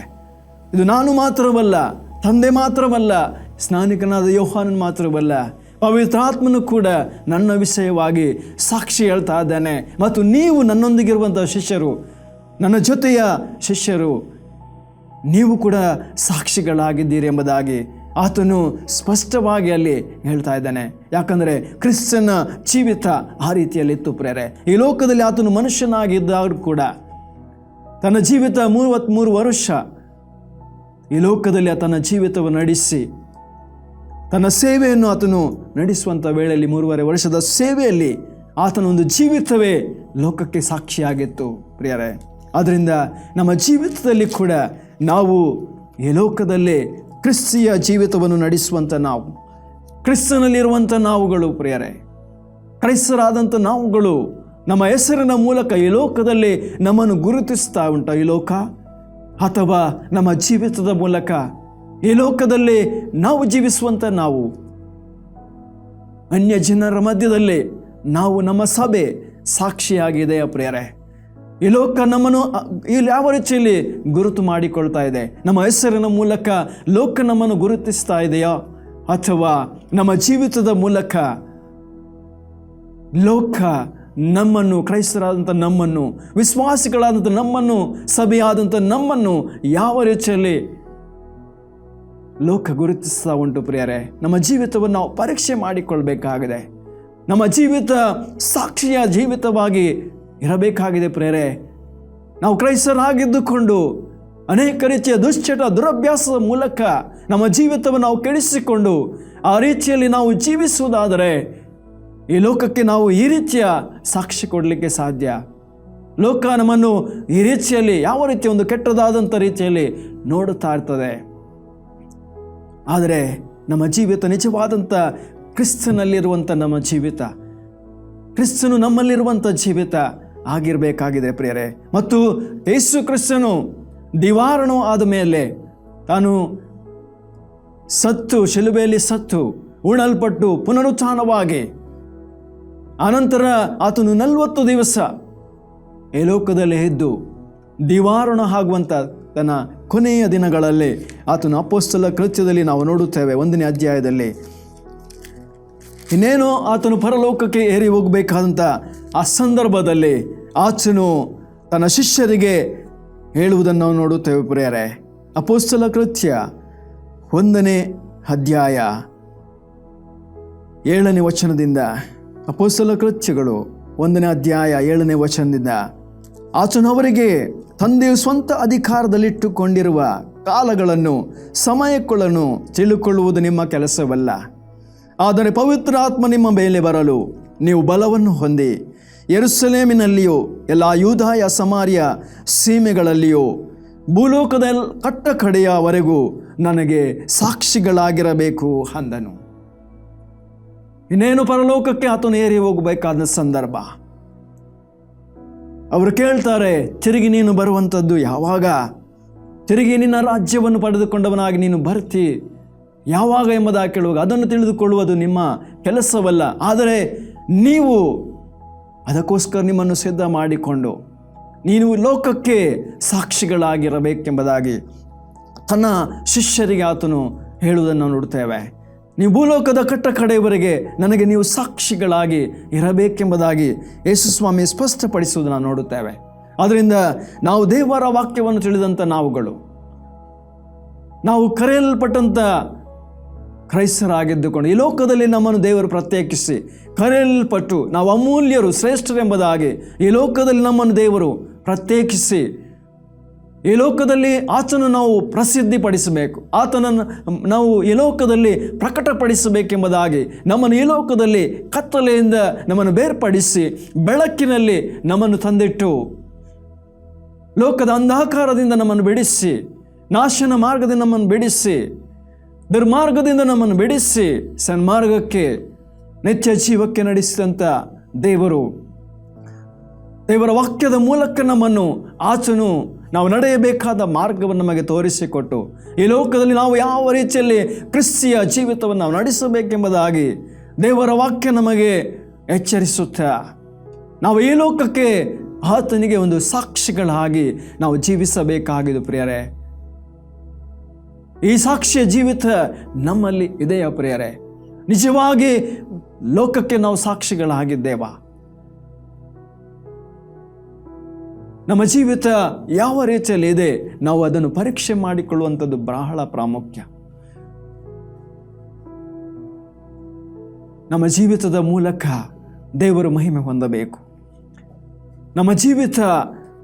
ಇದು ನಾನು ಮಾತ್ರವಲ್ಲ, ತಂದೆ ಮಾತ್ರವಲ್ಲ, ಸ್ನಾನಿಕನಾದ ಯೋಹಾನನ್ ಮಾತ್ರವಲ್ಲ, ಪವಿತ್ರಾತ್ಮನು ಕೂಡ ನನ್ನ ವಿಷಯವಾಗಿ ಸಾಕ್ಷಿ ಹೇಳ್ತಾ ಇದ್ದಾನೆ. ಮತ್ತು ನೀವು ನನ್ನೊಂದಿಗಿರುವಂಥ ಶಿಷ್ಯರು, ನನ್ನ ಜೊತೆಯ ಶಿಷ್ಯರು, ನೀವು ಕೂಡ ಸಾಕ್ಷಿಗಳಾಗಿದ್ದೀರಿ ಎಂಬುದಾಗಿ ಆತನು ಸ್ಪಷ್ಟವಾಗಿ ಅಲ್ಲಿ ಹೇಳ್ತಾ ಇದ್ದಾನೆ. ಯಾಕಂದರೆ ಕ್ರಿಸ್ತನ ಜೀವಿತ ಆ ರೀತಿಯಲ್ಲಿತ್ತು ಪ್ರೇರೆ. ಈ ಲೋಕದಲ್ಲಿ ಆತನು ಮನುಷ್ಯನಾಗಿದ್ದರೂ ಕೂಡ ತನ್ನ ಜೀವಿತ 33 ವರ್ಷ ಈ ಲೋಕದಲ್ಲಿ ತನ್ನ ಜೀವಿತವನ್ನು ನಡೆಸಿ ತನ್ನ ಸೇವೆಯನ್ನು ಆತನು ನಡೆಸುವಂಥ ವೇಳೆಯಲ್ಲಿ 3.5 ವರ್ಷದ ಸೇವೆಯಲ್ಲಿ ಆತನ ಒಂದು ಜೀವಿತವೇ ಲೋಕಕ್ಕೆ ಸಾಕ್ಷಿಯಾಗಿತ್ತು ಪ್ರಿಯರೇ. ಆದ್ದರಿಂದ ನಮ್ಮ ಜೀವಿತದಲ್ಲಿ ಕೂಡ ನಾವು ಈ ಲೋಕದಲ್ಲಿ ಕ್ರಿಸ್ತಿಯ ಜೀವಿತವನ್ನು ನಡೆಸುವಂಥ ನಾವು, ಕ್ರಿಸ್ತನಲ್ಲಿರುವಂಥ ನಾವುಗಳು ಪ್ರಿಯರೇ, ಕ್ರೈಸ್ತರಾದಂಥ ನಾವುಗಳು ನಮ್ಮ ಹೆಸರಿನ ಮೂಲಕ ಈ ಲೋಕದಲ್ಲಿ ನಮ್ಮನ್ನು ಗುರುತಿಸ್ತಾ ಉಂಟ ಈ ಲೋಕ, ಅಥವಾ ನಮ್ಮ ಜೀವಿತದ ಮೂಲಕ ಈ ಲೋಕದಲ್ಲಿ ನಾವು ಜೀವಿಸುವಂಥ ನಾವು ಅನ್ಯ ಜನರ ಮಧ್ಯದಲ್ಲಿ ನಾವು, ನಮ್ಮ ಸಭೆ ಸಾಕ್ಷಿಯಾಗಿದೆ ಪ್ರಿಯರೇ. ಈ ಲೋಕ ನಮ್ಮನ್ನು ಇಲ್ಲಿ ಯಾವ ರೀತಿಯಲ್ಲಿ ಗುರುತು ಮಾಡಿಕೊಳ್ತಾ ಇದೆ? ನಮ್ಮ ಹೆಸರಿನ ಮೂಲಕ ಲೋಕ ನಮ್ಮನ್ನು ಗುರುತಿಸ್ತಾ ಇದೆಯಾ, ಅಥವಾ ನಮ್ಮ ಜೀವಿತದ ಮೂಲಕ ಲೋಕ ನಮ್ಮನ್ನು, ಕ್ರೈಸ್ತರಾದಂಥ ನಮ್ಮನ್ನು, ವಿಶ್ವಾಸಿಗಳಾದಂಥ ನಮ್ಮನ್ನು, ಸಭೆಯಾದಂಥ ನಮ್ಮನ್ನು ಯಾವ ರೀತಿಯಲ್ಲಿ ಲೋಕ ಗುರುತಿಸ್ತಾ ಉಂಟು ಪ್ರಿಯರೇ? ನಮ್ಮ ಜೀವಿತವನ್ನು ನಾವು ಪರೀಕ್ಷೆ ಮಾಡಿಕೊಳ್ಬೇಕಾಗಿದೆ. ನಮ್ಮ ಜೀವಿತ ಸಾಕ್ಷಿಯ ಜೀವಿತವಾಗಿ ಇರಬೇಕಾಗಿದೆ ಪ್ರೇರೆ. ನಾವು ಕ್ರೈಸ್ತರಾಗಿದ್ದುಕೊಂಡು ಅನೇಕ ರೀತಿಯ ದುಶ್ಚಟ ದುರಭ್ಯಾಸದ ಮೂಲಕ ನಮ್ಮ ಜೀವಿತವನ್ನು ನಾವು ಕೆಡಿಸಿಕೊಂಡು ಆ ರೀತಿಯಲ್ಲಿ ನಾವು ಜೀವಿಸುವುದಾದರೆ ಈ ಲೋಕಕ್ಕೆ ನಾವು ಈ ರೀತಿಯ ಸಾಕ್ಷಿ ಕೊಡಲಿಕ್ಕೆ ಸಾಧ್ಯ. ಲೋಕ ನಮ್ಮನ್ನು ಈ ರೀತಿಯಲ್ಲಿ ಯಾವ ರೀತಿಯ ಒಂದು ಕೆಟ್ಟದಾದಂಥ ರೀತಿಯಲ್ಲಿ ನೋಡುತ್ತಾ ಇರ್ತದೆ. ಆದರೆ ನಮ್ಮ ಜೀವಿತ ನಿಜವಾದಂಥ ಕ್ರಿಸ್ತನಲ್ಲಿರುವಂಥ ನಮ್ಮ ಜೀವಿತ, ಕ್ರಿಸ್ತನು ನಮ್ಮಲ್ಲಿರುವಂಥ ಜೀವಿತ ಆಗಿರಬೇಕಾಗಿದೆ ಪ್ರಿಯರೇ. ಮತ್ತು ಯೇಸು ಕ್ರಿಸ್ತನು ದಿವಾರಣು ಆದ ಮೇಲೆ ತಾನು ಸತ್ತು, ಶಿಲುಬೆಯಲ್ಲಿ ಸತ್ತು, ಉಣಲ್ಪಟ್ಟು ಪುನರುತ್ಥಾನವಾಗಿ ಆನಂತರ ಆತನು 40 ದಿವಸ ಈ ಲೋಕದಲ್ಲಿ ಇದ್ದು ದಿವಾರಣ ಆಗುವಂಥ ತನ್ನ ಕೊನೆಯ ದಿನಗಳಲ್ಲಿ ಆತನು ಅಪೊಸ್ತಲ ಕೃತ್ಯದಲ್ಲಿ ನಾವು ನೋಡುತ್ತೇವೆ 1ನೇ ಅಧ್ಯಾಯದಲ್ಲಿ. ಇನ್ನೇನೋ ಆತನು ಪರಲೋಕಕ್ಕೆ ಏರಿ ಹೋಗಬೇಕಾದಂಥ ಆ ಸಂದರ್ಭದಲ್ಲಿ ಆತನು ತನ್ನ ಶಿಷ್ಯರಿಗೆ ಹೇಳುವುದನ್ನು ನಾವು ನೋಡುತ್ತೇವೆ ಪ್ರಿಯರೇ. ಅಪೊಸ್ತಲ ಕೃತ್ಯ 1ನೇ ಅಧ್ಯಾಯ 7ನೇ ವಚನದಿಂದ, ಅಪೊಸ್ತಲ ಕೃತ್ಯಗಳು 1ನೇ ಅಧ್ಯಾಯ 7ನೇ ವಚನದಿಂದ, ಆತನು ಅವರಿಗೆ, ತಂದೆಯು ಸ್ವಂತ ಅಧಿಕಾರದಲ್ಲಿಟ್ಟುಕೊಂಡಿರುವ ಕಾಲಗಳನ್ನು, ಸಮಯಗಳನ್ನು ತಿಳಿದುಕೊಳ್ಳುವುದು ನಿಮ್ಮ ಕೆಲಸವಲ್ಲ. ಆದರೆ ಪವಿತ್ರಾತ್ಮ ನಿಮ್ಮ ಮೇಲೆ ಬರಲು ನೀವು ಬಲವನ್ನು ಹೊಂದಿ ಯೆರೂಸಲೇಮಿನಲ್ಲಿಯೂ ಎಲ್ಲ ಯೂದಾಯ ಸಮಾರ್ಯ ಸೀಮೆಗಳಲ್ಲಿಯೂ ಭೂಲೋಕದ ಕಟ್ಟ ಕಡೆಯವರೆಗೂ ನನಗೆ ಸಾಕ್ಷಿಗಳಾಗಿರಬೇಕು ಅಂದನು. ಇನ್ನೇನು ಪರಲೋಕಕ್ಕೆ ಆತನು ಏರಿ ಹೋಗಬೇಕಾದ ಸಂದರ್ಭ. ಅವರು ಕೇಳ್ತಾರೆ, ತಿರುಗಿ ನೀನು ಬರುವಂಥದ್ದು ಯಾವಾಗ? ತಿರುಗಿ ನಿನ್ನ ರಾಜ್ಯವನ್ನು ಪಡೆದುಕೊಂಡವನಾಗಿ ನೀನು ಬರ್ತಿ ಯಾವಾಗ ಎಂಬುದಾಗಿ ಕೇಳುವಾಗ ಅದನ್ನು ತಿಳಿದುಕೊಳ್ಳುವುದು ನಿಮ್ಮ ಕೆಲಸವಲ್ಲ. ಆದರೆ ನೀವು ಅದಕ್ಕೋಸ್ಕರ ನಿಮ್ಮನ್ನು ಸಿದ್ಧ ಮಾಡಿಕೊಂಡು ನೀನು ಲೋಕಕ್ಕೆ ಸಾಕ್ಷಿಗಳಾಗಿರಬೇಕೆಂಬುದಾಗಿ ತನ್ನ ಶಿಷ್ಯರಿಗೆ ಆತನು ಹೇಳುವುದನ್ನು ನೋಡುತ್ತೇವೆ. ನೀವು ಭೂಲೋಕದ ಕಡೆಯವರೆಗೆ ನನಗೆ ನೀವು ಸಾಕ್ಷಿಗಳಾಗಿ ಇರಬೇಕೆಂಬುದಾಗಿ ಯೇಸು ಸ್ವಾಮಿ ಸ್ಪಷ್ಟಪಡಿಸುವುದನ್ನು ನೋಡುತ್ತೇವೆ. ಆದ್ದರಿಂದ ನಾವು ದೇವರ ವಾಕ್ಯವನ್ನು ತಿಳಿದಂಥ ನಾವು ಕರೆಯಲ್ಪಟ್ಟಂಥ ಕ್ರೈಸ್ತರಾಗಿದ್ದುಕೊಂಡು ಈ ಲೋಕದಲ್ಲಿ ನಮ್ಮನ್ನು ದೇವರು ಪ್ರತ್ಯೇಕಿಸಿ ಕರೆಯಲ್ಪಟ್ಟು ನಾವು ಅಮೂಲ್ಯರು ಶ್ರೇಷ್ಠರೆಂಬುದಾಗಿ ಈ ಲೋಕದಲ್ಲಿ ನಮ್ಮನ್ನು ದೇವರು ಪ್ರತ್ಯೇಕಿಸಿ ಈ ಲೋಕದಲ್ಲಿ ಆತನನ್ನು ನಾವು ಪ್ರಸಿದ್ಧಿಪಡಿಸಬೇಕು, ಆತನನ್ನು ನಾವು ಈ ಲೋಕದಲ್ಲಿ ಪ್ರಕಟಪಡಿಸಬೇಕೆಂಬುದಾಗಿ ನಮ್ಮನ್ನು ಈ ಲೋಕದಲ್ಲಿ ಕತ್ತಲೆಯಿಂದ ನಮ್ಮನ್ನು ಬೇರ್ಪಡಿಸಿ ಬೆಳಕಿನಲ್ಲಿ ನಮ್ಮನ್ನು ತಂದಿಟ್ಟು ಲೋಕದ ಅಂಧಕಾರದಿಂದ ನಮ್ಮನ್ನು ಬಿಡಿಸಿ ನಾಶನ ಮಾರ್ಗದಿಂದ ನಮ್ಮನ್ನು ಬಿಡಿಸಿ ದುರ್ಮಾರ್ಗದಿಂದ ನಮ್ಮನ್ನು ಬಿಡಿಸಿ ಸನ್ಮಾರ್ಗಕ್ಕೆ ನಿತ್ಯ ಜೀವಕ್ಕೆ ನಡೆಸಿದಂಥ ದೇವರ ವಾಕ್ಯದ ಮೂಲಕ ನಮ್ಮನ್ನು ಆತನು ನಾವು ನಡೆಯಬೇಕಾದ ಮಾರ್ಗವನ್ನು ನಮಗೆ ತೋರಿಸಿಕೊಟ್ಟು ಈ ಲೋಕದಲ್ಲಿ ನಾವು ಯಾವ ರೀತಿಯಲ್ಲಿ ಕ್ರಿಸ್ತಿಯ ಜೀವಿತವನ್ನು ನಾವು ನಡೆಸಬೇಕೆಂಬುದಾಗಿ ದೇವರ ವಾಕ್ಯ ನಮಗೆ ಎಚ್ಚರಿಸುತ್ತಾ ನಾವು ಈ ಲೋಕಕ್ಕೆ ಆತನಿಗೆ ಒಂದು ಸಾಕ್ಷಿಗಳಾಗಿ ನಾವು ಜೀವಿಸಬೇಕಾಗಿದೆ ಪ್ರಿಯರೇ. ಈ ಸಾಕ್ಷಿಯ ಜೀವಿತ ನಮ್ಮಲ್ಲಿ ಇದೆಯಾ ಪ್ರಿಯರೇ? ನಿಜವಾಗಿ ಲೋಕಕ್ಕೆ ನಾವು ಸಾಕ್ಷಿಗಳಾಗಿದ್ದೇವಾ? ನಮ್ಮ ಜೀವಿತ ಯಾವ ರೀತಿಯಲ್ಲಿ ಇದೆ ನಾವು ಅದನ್ನು ಪರೀಕ್ಷೆ ಮಾಡಿಕೊಳ್ಳುವಂಥದ್ದು ಬಹಳ ಪ್ರಾಮುಖ್ಯ. ನಮ್ಮ ಜೀವಿತದ ಮೂಲಕ ದೇವರು ಮಹಿಮೆ ಹೊಂದಬೇಕು. ನಮ್ಮ ಜೀವಿತ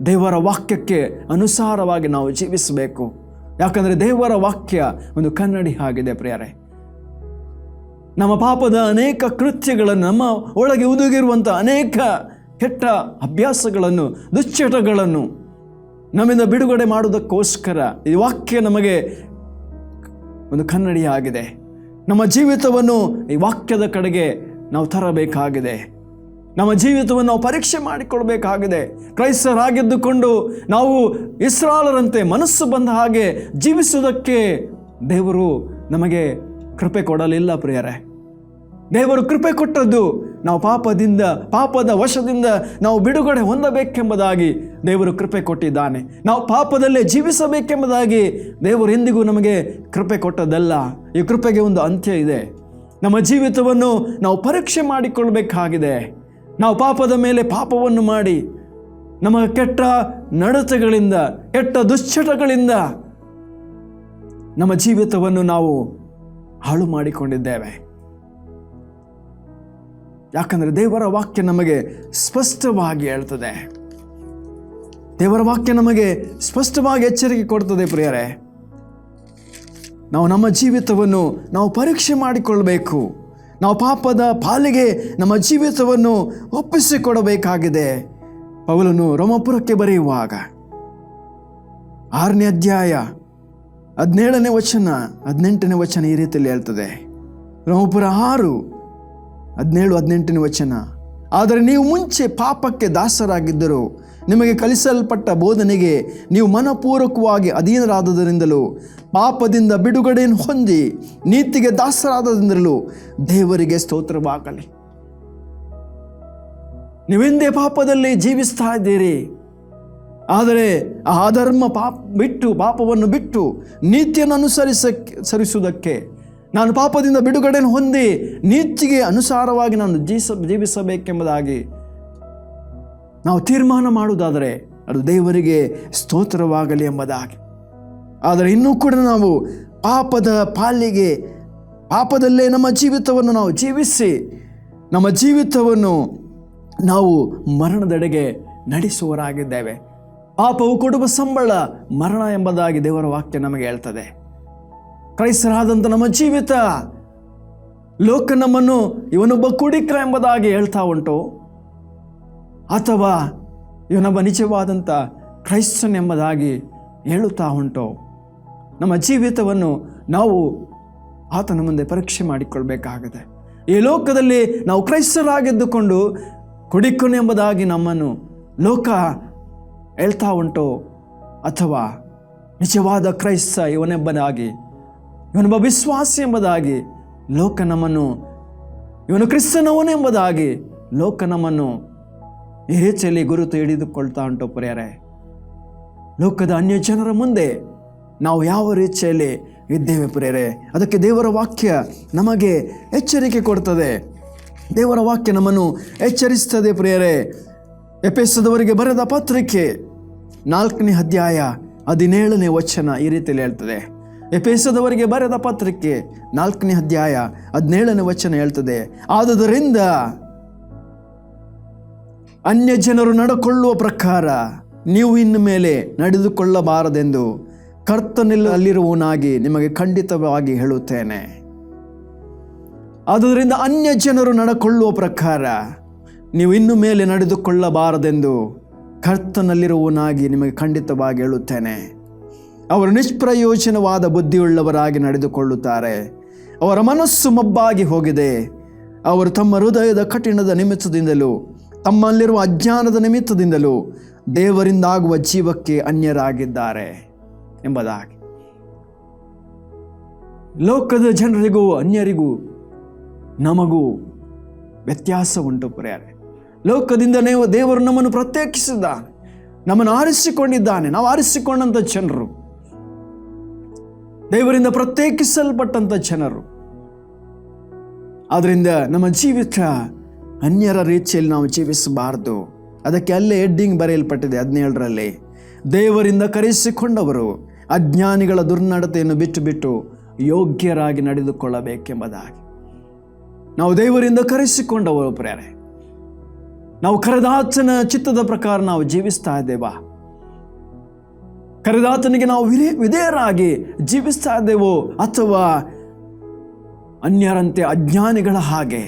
ದೇವರ ವಾಕ್ಯಕ್ಕೆ ಅನುಸಾರವಾಗಿ ನಾವು ಜೀವಿಸಬೇಕು. ಯಾಕಂದರೆ ದೇವರ ವಾಕ್ಯ ಒಂದು ಕನ್ನಡಿ ಆಗಿದೆ ಪ್ರಿಯರೇ. ನಮ್ಮ ಪಾಪದ ಅನೇಕ ಕೃತ್ಯಗಳನ್ನು, ನಮ್ಮ ಒಳಗೆ ಹುದುಗಿರುವಂಥ ಅನೇಕ ಕೆಟ್ಟ ಅಭ್ಯಾಸಗಳನ್ನು, ದುಶ್ಚಟಗಳನ್ನು ನಮ್ಮಿಂದ ಬಿಡುಗಡೆ ಮಾಡುವುದಕ್ಕೋಸ್ಕರ ಈ ವಾಕ್ಯ ನಮಗೆ ಒಂದು ಕನ್ನಡಿಯಾಗಿದೆ. ನಮ್ಮ ಜೀವಿತವನ್ನು ಈ ವಾಕ್ಯದ ಕಡೆಗೆ ನಾವು ತರಬೇಕಾಗಿದೆ. ನಮ್ಮ ಜೀವಿತವನ್ನು ನಾವು ಪರೀಕ್ಷೆ ಮಾಡಿಕೊಳ್ಬೇಕಾಗಿದೆ. ಕ್ರೈಸ್ತರಾಗಿದ್ದುಕೊಂಡು ನಾವು ಇಸ್ರಾಯೇಲರಂತೆ ಮನಸ್ಸು ಬಂದ ಹಾಗೆ ಜೀವಿಸುವುದಕ್ಕೆ ದೇವರು ನಮಗೆ ಕೃಪೆ ಕೊಡಲಿಲ್ಲ ಪ್ರಿಯರೇ. ದೇವರು ಕೃಪೆ ಕೊಟ್ಟದ್ದು ನಾವು ಪಾಪದ ವಶದಿಂದ ನಾವು ಬಿಡುಗಡೆ ಹೊಂದಬೇಕೆಂಬುದಾಗಿ ದೇವರು ಕೃಪೆ ಕೊಟ್ಟಿದ್ದಾನೆ. ನಾವು ಪಾಪದಲ್ಲೇ ಜೀವಿಸಬೇಕೆಂಬುದಾಗಿ ದೇವರು ಎಂದಿಗೂ ನಮಗೆ ಕೃಪೆ ಕೊಟ್ಟದ್ದಲ್ಲ. ಈ ಕೃಪೆಗೆ ಒಂದು ಅಂತ್ಯ ಇದೆ. ನಮ್ಮ ಜೀವಿತವನ್ನು ನಾವು ಪರೀಕ್ಷೆ ಮಾಡಿಕೊಳ್ಬೇಕಾಗಿದೆ. ನಾವು ಪಾಪದ ಮೇಲೆ ಪಾಪವನ್ನು ಮಾಡಿ ನಮ್ಮ ಕೆಟ್ಟ ನಡತೆಗಳಿಂದ, ಕೆಟ್ಟ ದುಶ್ಚಟಗಳಿಂದ ನಮ್ಮ ಜೀವಿತವನ್ನು ನಾವು ಹಾಳು ಮಾಡಿಕೊಂಡಿದ್ದೇವೆ. ಯಾಕಂದರೆ ದೇವರ ವಾಕ್ಯ ನಮಗೆ ಸ್ಪಷ್ಟವಾಗಿ ಹೇಳ್ತದೆ. ದೇವರ ವಾಕ್ಯ ನಮಗೆ ಸ್ಪಷ್ಟವಾಗಿ ಎಚ್ಚರಿಕೆ ಕೊಡ್ತದೆ ಪ್ರಿಯರೇ. ನಾವು ನಮ್ಮ ಜೀವಿತವನ್ನು ನಾವು ಪರೀಕ್ಷೆ ಮಾಡಿಕೊಳ್ಬೇಕು. ನಾವು ಪಾಪದ ಪಾಲಿಗೆ ನಮ್ಮ ಜೀವಿತವನ್ನು ಒಪ್ಪಿಸಿಕೊಡಬೇಕಾಗಿದೆ. ಪೌಲನು ರೋಮಾಪುರಕ್ಕೆ ಬರೆಯುವಾಗ 6ನೇ ಅಧ್ಯಾಯ 17ನೇ ವಚನ 18ನೇ ವಚನ ಈ ರೀತಿಯಲ್ಲಿ ಹೇಳ್ತದೆ. ರೋಮಾಪುರ 6:17-18ನೇ ವಚನ. ಆದರೆ ನೀವು ಮುಂಚೆ ಪಾಪಕ್ಕೆ ದಾಸರಾಗಿದ್ದರು, ನಿಮಗೆ ಕಲಿಸಲ್ಪಟ್ಟ ಬೋಧನೆಗೆ ನೀವು ಮನಪೂರ್ವಕವಾಗಿ ಅಧೀನರಾದದರಿಂದಲೂ ಪಾಪದಿಂದ ಬಿಡುಗಡೆಯನ್ನು ಹೊಂದಿ ನೀತಿಗೆ ದಾಸರಾದದಿಂದಲೂ ದೇವರಿಗೆ ಸ್ತೋತ್ರವಾಗಲಿ. ನೀವೆಂದೇ ಪಾಪದಲ್ಲಿ ಜೀವಿಸ್ತಾ ಇದ್ದೀರಿ. ಆದರೆ ಆ ಅಧರ್ಮ ಪಾಪವನ್ನು ಬಿಟ್ಟು ನೀತಿಯನ್ನು ಅನುಸರಿಸುವುದಕ್ಕೆ, ನಾನು ಪಾಪದಿಂದ ಬಿಡುಗಡೆಯನ್ನು ಹೊಂದಿ ನೀತಿಗೆ ಅನುಸಾರವಾಗಿ ನಾನು ಜೀವಿಸಬೇಕೆಂಬುದಾಗಿ ನಾವು ತೀರ್ಮಾನ ಮಾಡುವುದಾದರೆ ಅದು ದೇವರಿಗೆ ಸ್ತೋತ್ರವಾಗಲಿ ಎಂಬುದಾಗಿ. ಆದರೆ ಇನ್ನೂ ಕೂಡ ನಾವು ಪಾಪದಲ್ಲೇ ನಮ್ಮ ಜೀವಿತವನ್ನು ನಾವು ಜೀವಿಸಿ ನಮ್ಮ ಜೀವಿತವನ್ನು ನಾವು ಮರಣದೆಡೆಗೆ ನಡೆಸುವವರಾಗಿದ್ದೇವೆ. ಪಾಪವು ಕೊಡುವ ಸಂಬಳ ಮರಣ ಎಂಬುದಾಗಿ ದೇವರ ವಾಕ್ಯ ನಮಗೆ ಹೇಳ್ತದೆ. ಕ್ರೈಸ್ತರಾದಂಥ ನಮ್ಮ ಜೀವಿತ ಲೋಕ ನಮ್ಮನ್ನು ಇವನೊಬ್ಬ ಕುಡಿಕ ಎಂಬುದಾಗಿ ಹೇಳ್ತಾ ಉಂಟು, ಅಥವಾ ಇವನೊಬ್ಬ ನಿಜವಾದಂಥ ಕ್ರೈಸ್ತನೆಂಬುದಾಗಿ ಹೇಳುತ್ತಾ ಉಂಟು. ನಮ್ಮ ಜೀವಿತವನ್ನು ನಾವು ಆತನ ಮುಂದೆ ಪರೀಕ್ಷೆ ಮಾಡಿಕೊಳ್ಬೇಕಾಗಿದೆ. ಈ ಲೋಕದಲ್ಲಿ ನಾವು ಕ್ರೈಸ್ತರಾಗಿದ್ದುಕೊಂಡು ಕುಡಿಕನೆಂಬುದಾಗಿ ನಮ್ಮನ್ನು ಲೋಕ ಹೇಳ್ತಾ ಉಂಟು, ಅಥವಾ ನಿಜವಾದ ಕ್ರೈಸ್ತ ಇವನೆಂಬುದಾಗಿ ಇವನೊಬ್ಬ ವಿಶ್ವಾಸಿ ಎಂಬುದಾಗಿ ಲೋಕ ನಮ್ಮನ್ನು, ಇವನು ಕ್ರಿಸ್ತನವನು ಎಂಬುದಾಗಿ ಲೋಕ ನಮ್ಮನ್ನು ಈ ರೀತಿಯಲ್ಲಿ ಗುರುತು ಹಿಡಿದುಕೊಳ್ತಾ ಉಂಟು ಪ್ರಿಯರೇ. ಲೋಕದ ಅನ್ಯ ಜನರ ಮುಂದೆ ನಾವು ಯಾವ ರೀತಿಯಲ್ಲಿ ಇದ್ದೇವೆ ಪ್ರಿಯರೇ, ಅದಕ್ಕೆ ದೇವರ ವಾಕ್ಯ ನಮಗೆ ಎಚ್ಚರಿಕೆ ಕೊಡ್ತದೆ. ದೇವರ ವಾಕ್ಯ ನಮ್ಮನ್ನು ಎಚ್ಚರಿಸ್ತದೆ ಪ್ರಿಯರೇ. ಎಫೆಸದವರಿಗೆ ಬರೆದ ಪತ್ರಿಕೆ 4ನೇ ಅಧ್ಯಾಯ 17ನೇ ವಚನ ಈ ರೀತಿಯಲ್ಲಿ ಹೇಳ್ತದೆ. ಎಫೆಸದವರಿಗೆ ಬರೆದ ಪತ್ರಿಕೆ 4ನೇ ಅಧ್ಯಾಯ 17ನೇ ವಚನ ಹೇಳ್ತದೆ, ಆದುದರಿಂದ ಅನ್ಯ ಜನರು ನಡ್ಕೊಳ್ಳುವ ಪ್ರಕಾರ ನೀವು ಇನ್ನು ಮೇಲೆ ನಡೆದುಕೊಳ್ಳಬಾರದೆಂದು ಕರ್ತನಲ್ಲಿರುವವನಾಗಿ ನಿಮಗೆ ಖಂಡಿತವಾಗಿ ಹೇಳುತ್ತೇನೆ. ಆದುದರಿಂದ ಅನ್ಯ ಜನರು ನಡ್ಕೊಳ್ಳುವ ಪ್ರಕಾರ ನೀವು ಇನ್ನು ಮೇಲೆ ನಡೆದುಕೊಳ್ಳಬಾರದೆಂದು ಕರ್ತನಲ್ಲಿರುವವನಾಗಿ ನಿಮಗೆ ಖಂಡಿತವಾಗಿ ಹೇಳುತ್ತೇನೆ. ಅವರು ನಿಷ್ಪ್ರಯೋಜನವಾದ ಬುದ್ಧಿಯುಳ್ಳವರಾಗಿ ನಡೆದುಕೊಳ್ಳುತ್ತಾರೆ. ಅವರ ಮನಸ್ಸು ಮಬ್ಬಾಗಿ ಹೋಗಿದೆ. ಅವರು ತಮ್ಮ ಹೃದಯದ ಕಠಿಣದ ನಿಮಿತ್ತದಿಂದಲೂ ತಮ್ಮಲ್ಲಿರುವ ಅಜ್ಞಾನದ ನಿಮಿತ್ತದಿಂದಲೂ ದೇವರಿಂದಾಗುವ ಜೀವಕ್ಕೆ ಅನ್ಯರಾಗಿದ್ದಾರೆ ಎಂಬುದಾಗಿ. ಲೋಕದ ಜನರಿಗೂ ಅನ್ಯರಿಗೂ ನಮಗೂ ವ್ಯತ್ಯಾಸ ಉಂಟು ಪ್ರಿಯರೇ. ಲೋಕದಿಂದ ದೇವರು ನಮ್ಮನ್ನು ಪ್ರತ್ಯೇಕಿಸಿದ್ದಾನೆ, ನಮ್ಮನ್ನು ಆರಿಸಿಕೊಂಡಿದ್ದಾನೆ. ನಾವು ಆರಿಸಿಕೊಂಡಂಥ ಜನರು, ದೇವರಿಂದ ಪ್ರತ್ಯೇಕಿಸಲ್ಪಟ್ಟಂಥ ಜನರು. ಆದ್ದರಿಂದ ನಮ್ಮ ಜೀವಿತ ಅನ್ಯರ ರೀತಿಯಲ್ಲಿ ನಾವು ಜೀವಿಸಬಾರದು. ಅದಕ್ಕೆ ಅಲ್ಲೇ ಹೆಡ್ಡಿಂಗ್ ಬರೆಯಲ್ಪಟ್ಟಿದೆ 17ರಲ್ಲಿ, ದೇವರಿಂದ ಕರೆಸಿಕೊಂಡವರು ಅಜ್ಞಾನಿಗಳ ದುರ್ನಡತೆಯನ್ನು ಬಿಟ್ಟು ಯೋಗ್ಯರಾಗಿ ನಡೆದುಕೊಳ್ಳಬೇಕೆಂಬುದಾಗಿ. ನಾವು ದೇವರಿಂದ ಕರೆಸಿಕೊಂಡವರು ಪ್ರೇರೆ. ನಾವು ಕರೆದಾತನ ಚಿತ್ತದ ಪ್ರಕಾರ ನಾವು ಜೀವಿಸ್ತಾ ಇದ್ದೇವಾ? ಕರೆದಾತನಿಗೆ ನಾವು ವಿಧೇಯರಾಗಿ ಜೀವಿಸ್ತಾ ಇದ್ದೇವೋ, ಅಥವಾ ಅನ್ಯರಂತೆ ಅಜ್ಞಾನಿಗಳ ಹಾಗೆ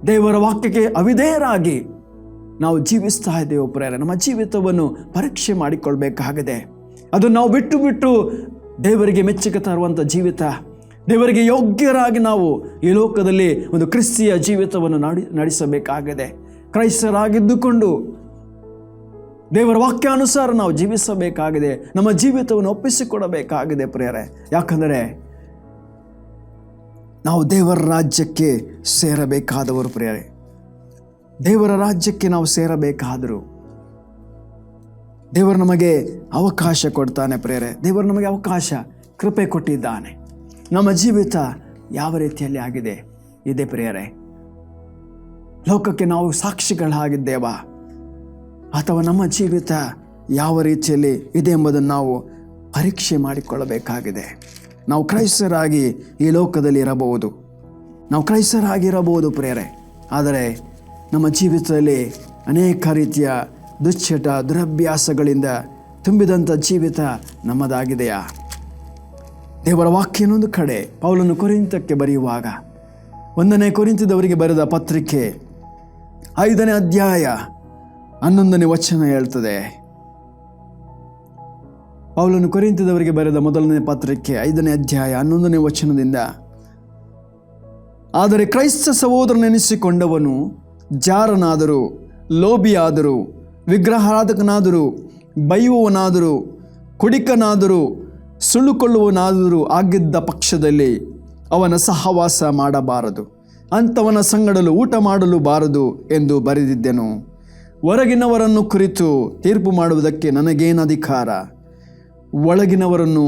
ದೇವರ ವಾಕ್ಯಕ್ಕೆ ಅವಿಧೇಯರಾಗಿ ನಾವು ಜೀವಿಸ್ತಾ ಇದ್ದೇವೆ ಪ್ರೇರೆ? ನಮ್ಮ ಜೀವಿತವನ್ನು ಪರೀಕ್ಷೆ ಮಾಡಿಕೊಳ್ಬೇಕಾಗಿದೆ. ಅದು ನಾವು ಬಿಟ್ಟು ದೇವರಿಗೆ ಮೆಚ್ಚುಗೆ ತರುವಂಥ ಜೀವಿತ, ದೇವರಿಗೆ ಯೋಗ್ಯರಾಗಿ ನಾವು ಈ ಲೋಕದಲ್ಲಿ ಒಂದು ಕ್ರಿಸ್ತಿಯ ಜೀವಿತವನ್ನು ನಡೆಸಬೇಕಾಗಿದೆ. ಕ್ರೈಸ್ತರಾಗಿದ್ದುಕೊಂಡು ದೇವರ ವಾಕ್ಯಾನುಸಾರ ನಾವು ಜೀವಿಸಬೇಕಾಗಿದೆ. ನಮ್ಮ ಜೀವಿತವನ್ನು ಒಪ್ಪಿಸಿಕೊಡಬೇಕಾಗಿದೆ ಪ್ರಿಯರೇ. ಯಾಕಂದರೆ ನಾವು ದೇವರ ರಾಜ್ಯಕ್ಕೆ ಸೇರಬೇಕಾದವರು ಪ್ರಿಯರೇ. ದೇವರ ರಾಜ್ಯಕ್ಕೆ ನಾವು ಸೇರಬೇಕಾದರೂ ದೇವರು ನಮಗೆ ಅವಕಾಶ ಕೊಡ್ತಾನೆ ಪ್ರಿಯರೇ. ದೇವರು ನಮಗೆ ಅವಕಾಶ, ಕೃಪೆ ಕೊಟ್ಟಿದ್ದಾನೆ. ನಮ್ಮ ಜೀವಿತ ಯಾವ ರೀತಿಯಲ್ಲಿ ಇದೆ ಪ್ರಿಯರೇ? ಲೋಕಕ್ಕೆ ನಾವು ಸಾಕ್ಷಿಗಳಾಗಿದ್ದೇವಾ, ಅಥವಾ ನಮ್ಮ ಜೀವಿತ ಯಾವ ರೀತಿಯಲ್ಲಿ ಇದೆ ಎಂಬುದನ್ನು ನಾವು ಪರೀಕ್ಷೆ ಮಾಡಿಕೊಳ್ಳಬೇಕಾಗಿದೆ. ನಾವು ಕ್ರೈಸ್ತರಾಗಿ ಈ ಲೋಕದಲ್ಲಿ ಇರಬಹುದು, ನಾವು ಕ್ರೈಸ್ತರಾಗಿರಬಹುದು ಪ್ರಿಯರೇ, ಆದರೆ ನಮ್ಮ ಜೀವಿತದಲ್ಲಿ ಅನೇಕ ರೀತಿಯ ದುಶ್ಚಟ ದುರಭ್ಯಾಸಗಳಿಂದ ತುಂಬಿದಂಥ ಜೀವಿತ ನಮ್ಮದಾಗಿದೆಯಾ? ದೇವರ ವಾಕ್ಯ ಇನ್ನೊಂದು ಕಡೆ ಪೌಲನು ಕೊರಿಂಥಕ್ಕೆ ಬರೆಯುವಾಗ 1ನೇ ಕೊರಿಂಥದವರಿಗೆ ಬರೆದ ಪತ್ರಿಕೆ 5ನೇ ಅಧ್ಯಾಯ 11ನೇ ವಚನ ಹೇಳ್ತದೆ. ಪೌಲನು ಕೊರಿಂಥದವರಿಗೆ ಬರೆದ ಮೊದಲನೇ ಪತ್ರಿಕೆ 5ನೇ ಅಧ್ಯಾಯ 11ನೇ ವಚನದಿಂದ, ಆದರೆ ಕ್ರೈಸ್ತ ಸಹೋದರನೆನಿಸಿಕೊಂಡವನು ಜಾರನಾದರೂ, ಲೋಭಿಯಾದರೂ, ವಿಗ್ರಹಾರಾಧಕನಾದರೂ, ಬೈಯುವವನಾದರೂ, ಕುಡಿಕನಾದರೂ, ಸುಳ್ಳುಕೊಳ್ಳುವವನಾದರೂ ಆಗಿದ್ದ ಪಕ್ಷದಲ್ಲಿ ಅವನ ಸಹವಾಸ ಮಾಡಬಾರದು, ಅಂಥವನ ಸಂಗಡಲು ಊಟ ಮಾಡಲು ಬಾರದು ಎಂದು ಬರೆದಿದ್ದೆನು. ಹೊರಗಿನವರನ್ನು ಕುರಿತು ತೀರ್ಪು ಮಾಡುವುದಕ್ಕೆ ನನಗೇನು ಅಧಿಕಾರ? ಒಳಗಿನವರನ್ನು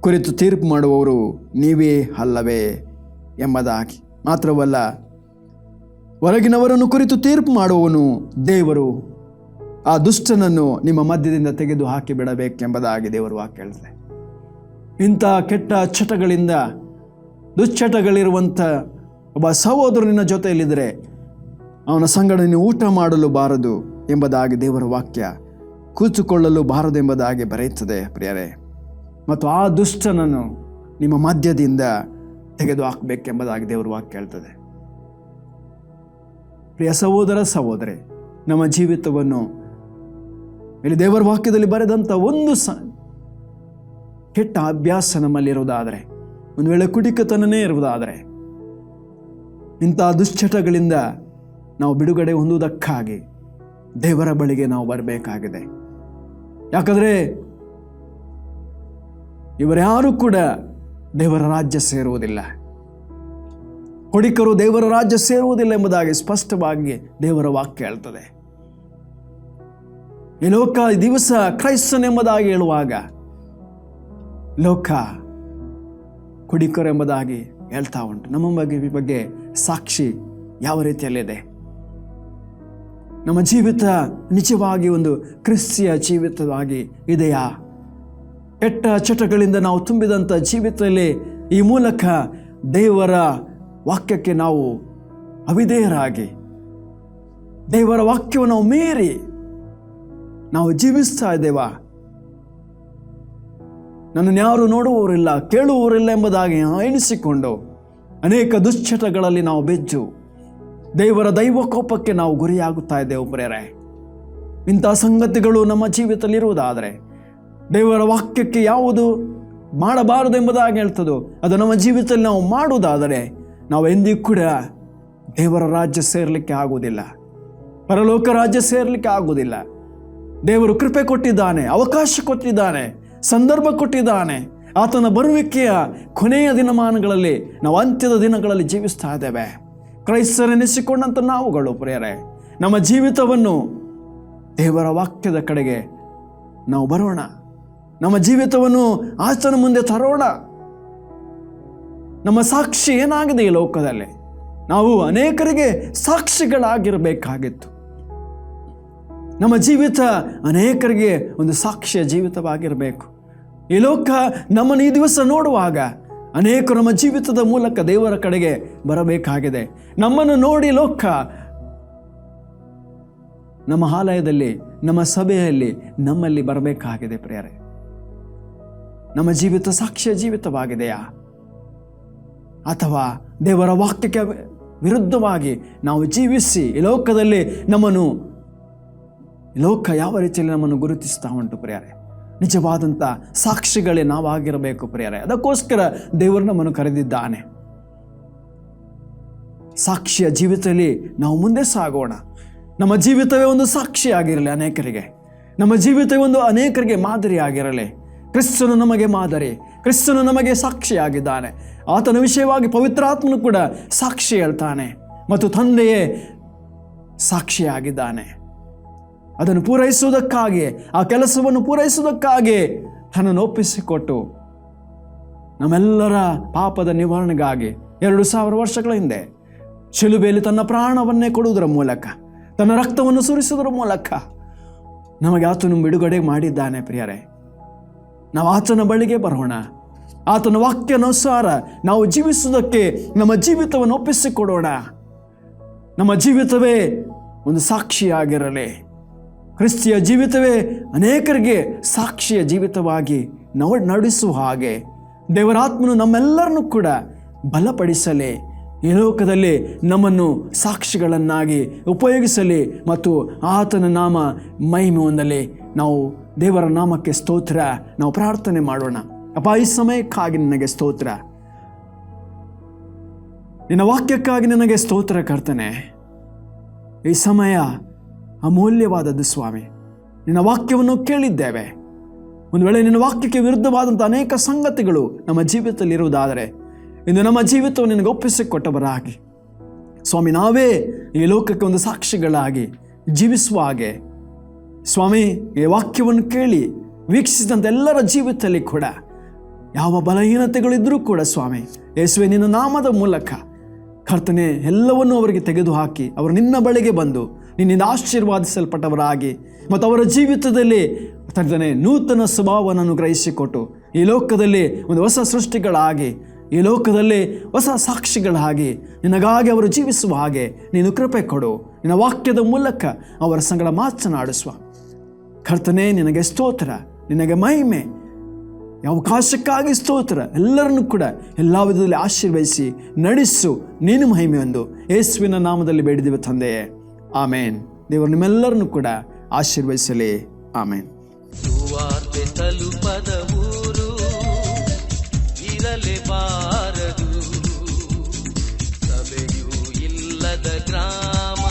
ಕುರಿತು ತೀರ್ಪು ಮಾಡುವವರು ನೀವೇ ಅಲ್ಲವೇ ಎಂಬುದಾಗಿ. ಮಾತ್ರವಲ್ಲ, ಹೊರಗಿನವರನ್ನು ಕುರಿತು ತೀರ್ಪು ಮಾಡುವವನು ದೇವರು. ಆ ದುಷ್ಟನನ್ನು ನಿಮ್ಮ ಮಧ್ಯದಿಂದ ತೆಗೆದು ಹಾಕಿಬಿಡಬೇಕೆಂಬುದಾಗಿ ದೇವರು ವಾಕ್ಯ ಹೇಳ್ತದೆ. ಇಂಥ ಕೆಟ್ಟ ಚಟಗಳಿಂದ, ದುಶ್ಚಟಗಳಿರುವಂಥ ಒಬ್ಬ ಸಹೋದರನಿನ ಜೊತೆಯಲ್ಲಿದ್ದರೆ ಅವನ ಸಂಗಡ ನೀವು ಊಟ ಮಾಡಲು ಬಾರದು ಎಂಬುದಾಗಿ ದೇವರ ವಾಕ್ಯ, ಕೂತುಕೊಳ್ಳಲು ಬಾರದು ಎಂಬುದಾಗಿ ಬರೆಯುತ್ತದೆ ಪ್ರಿಯರೇ. ಮತ್ತು ಆ ದುಷ್ಟನನ್ನು ನಿಮ್ಮ ಮಧ್ಯದಿಂದ ತೆಗೆದು ಹಾಕಬೇಕೆಂಬುದಾಗಿ ದೇವರ ವಾಕ್ಯ ಹೇಳ್ತದೆ. ಪ್ರಿಯ ಸಹೋದರ ಸಹೋದರಿ, ನಮ್ಮ ಜೀವಿತವನ್ನು ಇಲ್ಲಿ ದೇವರ ವಾಕ್ಯದಲ್ಲಿ ಬರೆದಂಥ ಒಂದು ಕೆಟ್ಟ ಅಭ್ಯಾಸ ನಮ್ಮಲ್ಲಿರುವುದಾದರೆ, ಒಂದು ವೇಳೆ ಕುಡಿಕತನನೇ ಇರುವುದಾದರೆ, ಇಂಥ ದುಶ್ಚಟಗಳಿಂದ ನಾವು ಬಿಡುಗಡೆ ಹೊಂದುವುದಕ್ಕಾಗಿ ದೇವರ ಬಳಿಗೆ ನಾವು ಬರಬೇಕಾಗಿದೆ. ಯಾಕಂದರೆ ಇವರ್ಯಾರೂ ಕೂಡ ದೇವರ ರಾಜ್ಯ ಸೇರುವುದಿಲ್ಲ. ಕುಡಿಕರು ದೇವರ ರಾಜ್ಯ ಸೇರುವುದಿಲ್ಲ ಎಂಬುದಾಗಿ ಸ್ಪಷ್ಟವಾಗಿ ದೇವರ ವಾಕ್ಯ ಹೇಳ್ತದೆ. ಈ ಲೋಕ ದಿವಸ ಕ್ರೈಸ್ತನೆಂಬುದಾಗಿ ಹೇಳುವಾಗ ಲೋಕ ಕುಡಿಕರೆಂಬುದಾಗಿ ಹೇಳ್ತಾ ಉಂಟು. ನಮ್ಮ ಬಗ್ಗೆ ಸಾಕ್ಷಿ ಯಾವ ರೀತಿಯಲ್ಲಿದೆ? ನಮ್ಮ ಜೀವಿತ ನಿಜವಾಗಿ ಒಂದು ಕ್ರಿಸ್ತಿಯ ಜೀವಿತವಾಗಿ ಇದೆಯಾ? ಕೆಟ್ಟ ಚಟಗಳಿಂದ ನಾವು ತುಂಬಿದಂಥ ಜೀವಿತದಲ್ಲಿ ಈ ಮೂಲಕ ದೇವರ ವಾಕ್ಯಕ್ಕೆ ನಾವು ಅವಿಧೇಯರಾಗಿ ದೇವರ ವಾಕ್ಯವನ್ನು ನಾವು ಮೀರಿ ನಾವು ಜೀವಿಸ್ತಾ ಇದ್ದೇವಾ? ನನ್ನನ್ನು ಯಾರು ನೋಡುವವರಿಲ್ಲ, ಕೇಳುವವರಿಲ್ಲ ಎಂಬುದಾಗಿ ಎಣಿಸಿಕೊಂಡು ಅನೇಕ ದುಶ್ಚಟಗಳಲ್ಲಿ ನಾವು ಬೆಜ್ಜು ದೇವರ ದೈವಕೋಪಕ್ಕೆ ನಾವು ಗುರಿಯಾಗುತ್ತಾ ಇದ್ದೇವೆ ಪ್ರಿಯರೇ. ಇಂಥ ಸಂಗತಿಗಳು ನಮ್ಮ ಜೀವಿತದಲ್ಲಿರುವುದಾದರೆ, ದೇವರ ವಾಕ್ಯಕ್ಕೆ ಯಾವುದು ಮಾಡಬಾರದು ಎಂಬುದಾಗಿ ಹೇಳ್ತದೋ ಅದು ನಮ್ಮ ಜೀವಿತದಲ್ಲಿ ನಾವು ಮಾಡುವುದಾದರೆ ನಾವು ಎಂದಿಗೂ ಕೂಡ ದೇವರ ರಾಜ್ಯ ಸೇರಲಿಕ್ಕೆ ಆಗುವುದಿಲ್ಲ, ಪರಲೋಕ ರಾಜ್ಯ ಸೇರಲಿಕ್ಕೆ ಆಗುವುದಿಲ್ಲ. ದೇವರು ಕೃಪೆ ಕೊಟ್ಟಿದ್ದಾನೆ, ಅವಕಾಶ ಕೊಟ್ಟಿದ್ದಾನೆ, ಸಂದರ್ಭ ಕೊಟ್ಟಿದ್ದಾನೆ. ಆತನ ಬರುವಿಕೆಯ ಕೊನೆಯ ದಿನಮಾನಗಳಲ್ಲಿ ನಾವು ಅಂತ್ಯದ ದಿನಗಳಲ್ಲಿ ಜೀವಿಸ್ತಾ ಇದ್ದೇವೆ. ಕ್ರೈಸ್ತರೆನಿಸಿಕೊಂಡಂಥ ನಾವುಗಳು ಪ್ರಿಯರೇ, ನಮ್ಮ ಜೀವಿತವನ್ನು ದೇವರ ವಾಕ್ಯದ ಕಡೆಗೆ ನಾವು ಬರೋಣ. ನಮ್ಮ ಜೀವಿತವನ್ನು ಆತನ ಮುಂದೆ ತರೋಣ. ನಮ್ಮ ಸಾಕ್ಷಿ ಏನಾಗಿದೆ ಈ ಲೋಕದಲ್ಲಿ? ನಾವು ಅನೇಕರಿಗೆ ಸಾಕ್ಷಿಗಳಾಗಿರಬೇಕಾಗಿತ್ತು. ನಮ್ಮ ಜೀವಿತ ಅನೇಕರಿಗೆ ಒಂದು ಸಾಕ್ಷಿಯ ಜೀವಿತವಾಗಿರಬೇಕು. ಈ ಲೋಕ ನಮ್ಮನ್ನು ಈ ದಿವಸ ನೋಡುವಾಗ ಅನೇಕರು ನಮ್ಮ ಜೀವಿತದ ಮೂಲಕ ದೇವರ ಕಡೆಗೆ ಬರಬೇಕಾಗಿದೆ. ನಮ್ಮನ್ನು ನೋಡಿ ಲೋಕ ನಮ್ಮ ಆಲಯದಲ್ಲಿ, ನಮ್ಮ ಸಭೆಯಲ್ಲಿ, ನಮ್ಮಲ್ಲಿ ಬರಬೇಕಾಗಿದೆ ಪ್ರಿಯರೇ. ನಮ್ಮ ಜೀವಿತ ಸಾಕ್ಷಿಯ ಜೀವಿತವಾಗಿದೆಯಾ? ಅಥವಾ ದೇವರ ವಾಕ್ಯಕ್ಕೆ ವಿರುದ್ಧವಾಗಿ ನಾವು ಜೀವಿಸಿ ಈ ಲೋಕದಲ್ಲಿ ಲೋಕ ಯಾವ ರೀತಿಯಲ್ಲಿ ನಮ್ಮನ್ನು ಗುರುತಿಸ್ತಾ ಉಂಟು ಪ್ರಿಯರೇ? ನಿಜವಾದಂಥ ಸಾಕ್ಷಿಗಳೇ ನಾವಾಗಿರಬೇಕು ಪ್ರಿಯರೇ. ಅದಕ್ಕೋಸ್ಕರ ದೇವರು ನಮ್ಮನ್ನು ಕರೆದಿದ್ದಾನೆ. ಸಾಕ್ಷಿಯ ಜೀವಿತದಲ್ಲಿ ನಾವು ಮುಂದೆ ಸಾಗೋಣ. ನಮ್ಮ ಜೀವಿತವೇ ಒಂದು ಸಾಕ್ಷಿಯಾಗಿರಲಿ ಅನೇಕರಿಗೆ. ನಮ್ಮ ಜೀವಿತವೇ ಒಂದು ಅನೇಕರಿಗೆ ಮಾದರಿಯಾಗಿರಲಿ. ಕ್ರಿಸ್ತನು ನಮಗೆ ಮಾದರಿ, ಕ್ರಿಸ್ತನು ನಮಗೆ ಸಾಕ್ಷಿಯಾಗಿದ್ದಾನೆ. ಆತನ ವಿಷಯವಾಗಿ ಪವಿತ್ರಾತ್ಮನು ಕೂಡ ಸಾಕ್ಷಿ ಹೇಳ್ತಾನೆ ಮತ್ತು ತಂದೆಯೇ ಸಾಕ್ಷಿಯಾಗಿದ್ದಾನೆ. ಅದನ್ನು ಪೂರೈಸುವುದಕ್ಕಾಗಿ, ಆ ಕೆಲಸವನ್ನು ಪೂರೈಸುವುದಕ್ಕಾಗಿ ತನ್ನನ್ನು ಒಪ್ಪಿಸಿಕೊಟ್ಟು ನಮ್ಮೆಲ್ಲರ ಪಾಪದ ನಿವಾರಣೆಗಾಗಿ 2000 ವರ್ಷಗಳ ಹಿಂದೆ ಶಿಲುಬೆಯಲ್ಲಿ ತನ್ನ ಪ್ರಾಣವನ್ನೇ ಕೊಡುವುದರ ಮೂಲಕ, ತನ್ನ ರಕ್ತವನ್ನು ಸುರಿಸುವುದರ ಮೂಲಕ ನಮಗೆ ಆತನು ಬಿಡುಗಡೆ ಮಾಡಿದ್ದಾನೆ ಪ್ರಿಯರೇ. ನಾವು ಆತನ ಬಳಿಗೆ ಬರೋಣ. ಆತನ ವಾಕ್ಯಾನುಸಾರ ನಾವು ಜೀವಿಸುವುದಕ್ಕೆ ನಮ್ಮ ಜೀವಿತವನ್ನು ಒಪ್ಪಿಸಿಕೊಡೋಣ. ನಮ್ಮ ಜೀವಿತವೇ ಒಂದು ಸಾಕ್ಷಿಯಾಗಿರಲಿ. ಕ್ರಿಸ್ತಿಯ ಜೀವಿತವೇ ಅನೇಕರಿಗೆ ಸಾಕ್ಷಿಯ ಜೀವಿತವಾಗಿ ನಡೆಸುವ ಹಾಗೆ ದೇವರಾತ್ಮನು ನಮ್ಮೆಲ್ಲರನ್ನು ಕೂಡ ಬಲಪಡಿಸಲಿ. ಈ ಲೋಕದಲ್ಲಿ ನಮ್ಮನ್ನು ಸಾಕ್ಷಿಗಳನ್ನಾಗಿ ಉಪಯೋಗಿಸಲಿ ಮತ್ತು ಆತನ ನಾಮ ಮಹಿಮೆ ಹೊಂದಲಿ. ನಾವು ದೇವರ ನಾಮಕ್ಕೆ ಸ್ತೋತ್ರ. ನಾವು ಪ್ರಾರ್ಥನೆ ಮಾಡೋಣ. ಅಪ್ಪ, ಈ ಸಮಯಕ್ಕಾಗಿ ನಿನಗೆ ಸ್ತೋತ್ರ, ನಿನ್ನ ವಾಕ್ಯಕ್ಕಾಗಿ ನಿನಗೆ ಸ್ತೋತ್ರ ಕರ್ತನೆ. ಈ ಸಮಯ ಅಮೂಲ್ಯವಾದದ್ದು ಸ್ವಾಮಿ. ನಿನ್ನ ವಾಕ್ಯವನ್ನು ಕೇಳಿದ್ದೇವೆ. ಒಂದು ವೇಳೆ ನಿನ್ನ ವಾಕ್ಯಕ್ಕೆ ವಿರುದ್ಧವಾದಂಥ ಅನೇಕ ಸಂಗತಿಗಳು ನಮ್ಮ ಜೀವಿತದಲ್ಲಿರುವುದಾದರೆ ಇಂದು ನಮ್ಮ ಜೀವಿತವನ್ನು ನಿನಗೆ ಒಪ್ಪಿಸಿಕೊಟ್ಟವರಾಗಿ ಸ್ವಾಮಿ, ನಾವೇ ಈ ಲೋಕಕ್ಕೆ ಒಂದು ಸಾಕ್ಷಿಗಳಾಗಿ ಜೀವಿಸುವ ಹಾಗೆ ಸ್ವಾಮಿ, ಈ ವಾಕ್ಯವನ್ನು ಕೇಳಿ ವೀಕ್ಷಿಸಿದಂಥ ಎಲ್ಲರ ಜೀವಿತದಲ್ಲಿ ಕೂಡ ಯಾವ ಬಲಹೀನತೆಗಳಿದ್ದರೂ ಕೂಡ ಸ್ವಾಮಿ ಯೇಸುವೆ, ನಿನ್ನ ನಾಮದ ಮೂಲಕ ಕರ್ತನೆ ಎಲ್ಲವನ್ನೂ ಅವರಿಗೆ ತೆಗೆದುಹಾಕಿ ಅವರು ನಿನ್ನ ಬಳಿಗೆ ಬಂದು ನಿನ್ನಿಂದ ಆಶೀರ್ವಾದಿಸಲ್ಪಟ್ಟವರಾಗಿ ಮತ್ತು ಅವರ ಜೀವಿತದಲ್ಲಿ ಕರ್ತನೆ ನೂತನ ಸ್ವಭಾವವನ್ನು ಗ್ರಹಿಸಿಕೊಟ್ಟು ಈ ಲೋಕದಲ್ಲಿ ಒಂದು ಹೊಸ ಸೃಷ್ಟಿಗಳಾಗಿ, ಈ ಲೋಕದಲ್ಲಿ ಹೊಸ ಸಾಕ್ಷಿಗಳಾಗಿ ನಿನಗಾಗಿ ಅವರು ಜೀವಿಸುವ ಹಾಗೆ ನೀನು ಕೃಪೆ ಕೊಡು. ನಿನ್ನ ವಾಕ್ಯದ ಮೂಲಕ ಅವರ ಸಂಗಡ ಮಾತನಾಡಿಸುವ ಕರ್ತನೆ, ನಿನಗೆ ಸ್ತೋತ್ರ, ನಿನಗೆ ಮಹಿಮೆ, ಅವಕಾಶಕ್ಕಾಗಿ ಸ್ತೋತ್ರ. ಎಲ್ಲರನ್ನೂ ಕೂಡ ಎಲ್ಲ ವಿಧದಲ್ಲಿ ಆಶೀರ್ವದಿಸಿ ನಡೆಸು. ನೀನು ಮಹಿಮೆ ಎಂದು ಯೇಸುವಿನ ನಾಮದಲ್ಲಿ ಬೇಡಿದೆವು ತಂದೆಯೇ, ಆಮೇನ್. ದೇವರು ನಿಮ್ಮೆಲ್ಲರನ್ನು ಕೂಡ ಆಶೀರ್ವದಿಸಲಿ. ಆಮೇನ್. ಸುವಾರ್ತೆ ತಲುಪದ ಊರು ಇರಲೇಬಾರದು, ಸಭೆಯೂ ಇಲ್ಲದ ಗ್ರಾಮ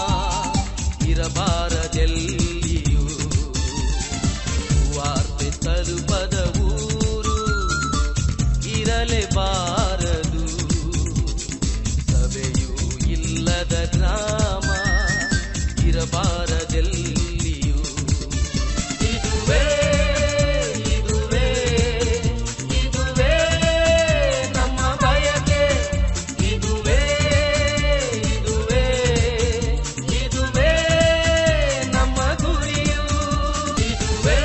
ಇರಬಾರದೆಲ್ಲಿಯೂ. ಸುವಾರ್ತೆ ತಲುಪದ ಊರು ಗ್ರಾಮ ಇರಬಾರದೆಲ್ಲಿಯೂ. ಇದುವೇ ಇದುವೇ ಇದುವೇ ನಮ್ಮ ಬಯಕೆ, ಇದುವೇ ಇದುವೇ ಇದುವೇ ನಮ್ಮ ಗುರಿಯು. ಇದುವೇ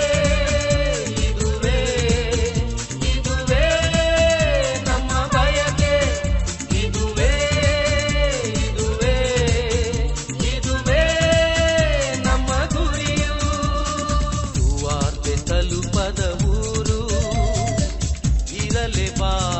ಇದುವೇ ಇದುವೇ ನಮ್ಮ ಬಯಕೆ, ಇದುವೇ ಇದುವೇ ಇದುವೇ ನಮ್ಮ ಗುರಿಯು. ಸುವಾರ್ತೆ ತಲುಪದ ಊರು ಇರಲೇಬಾರದು.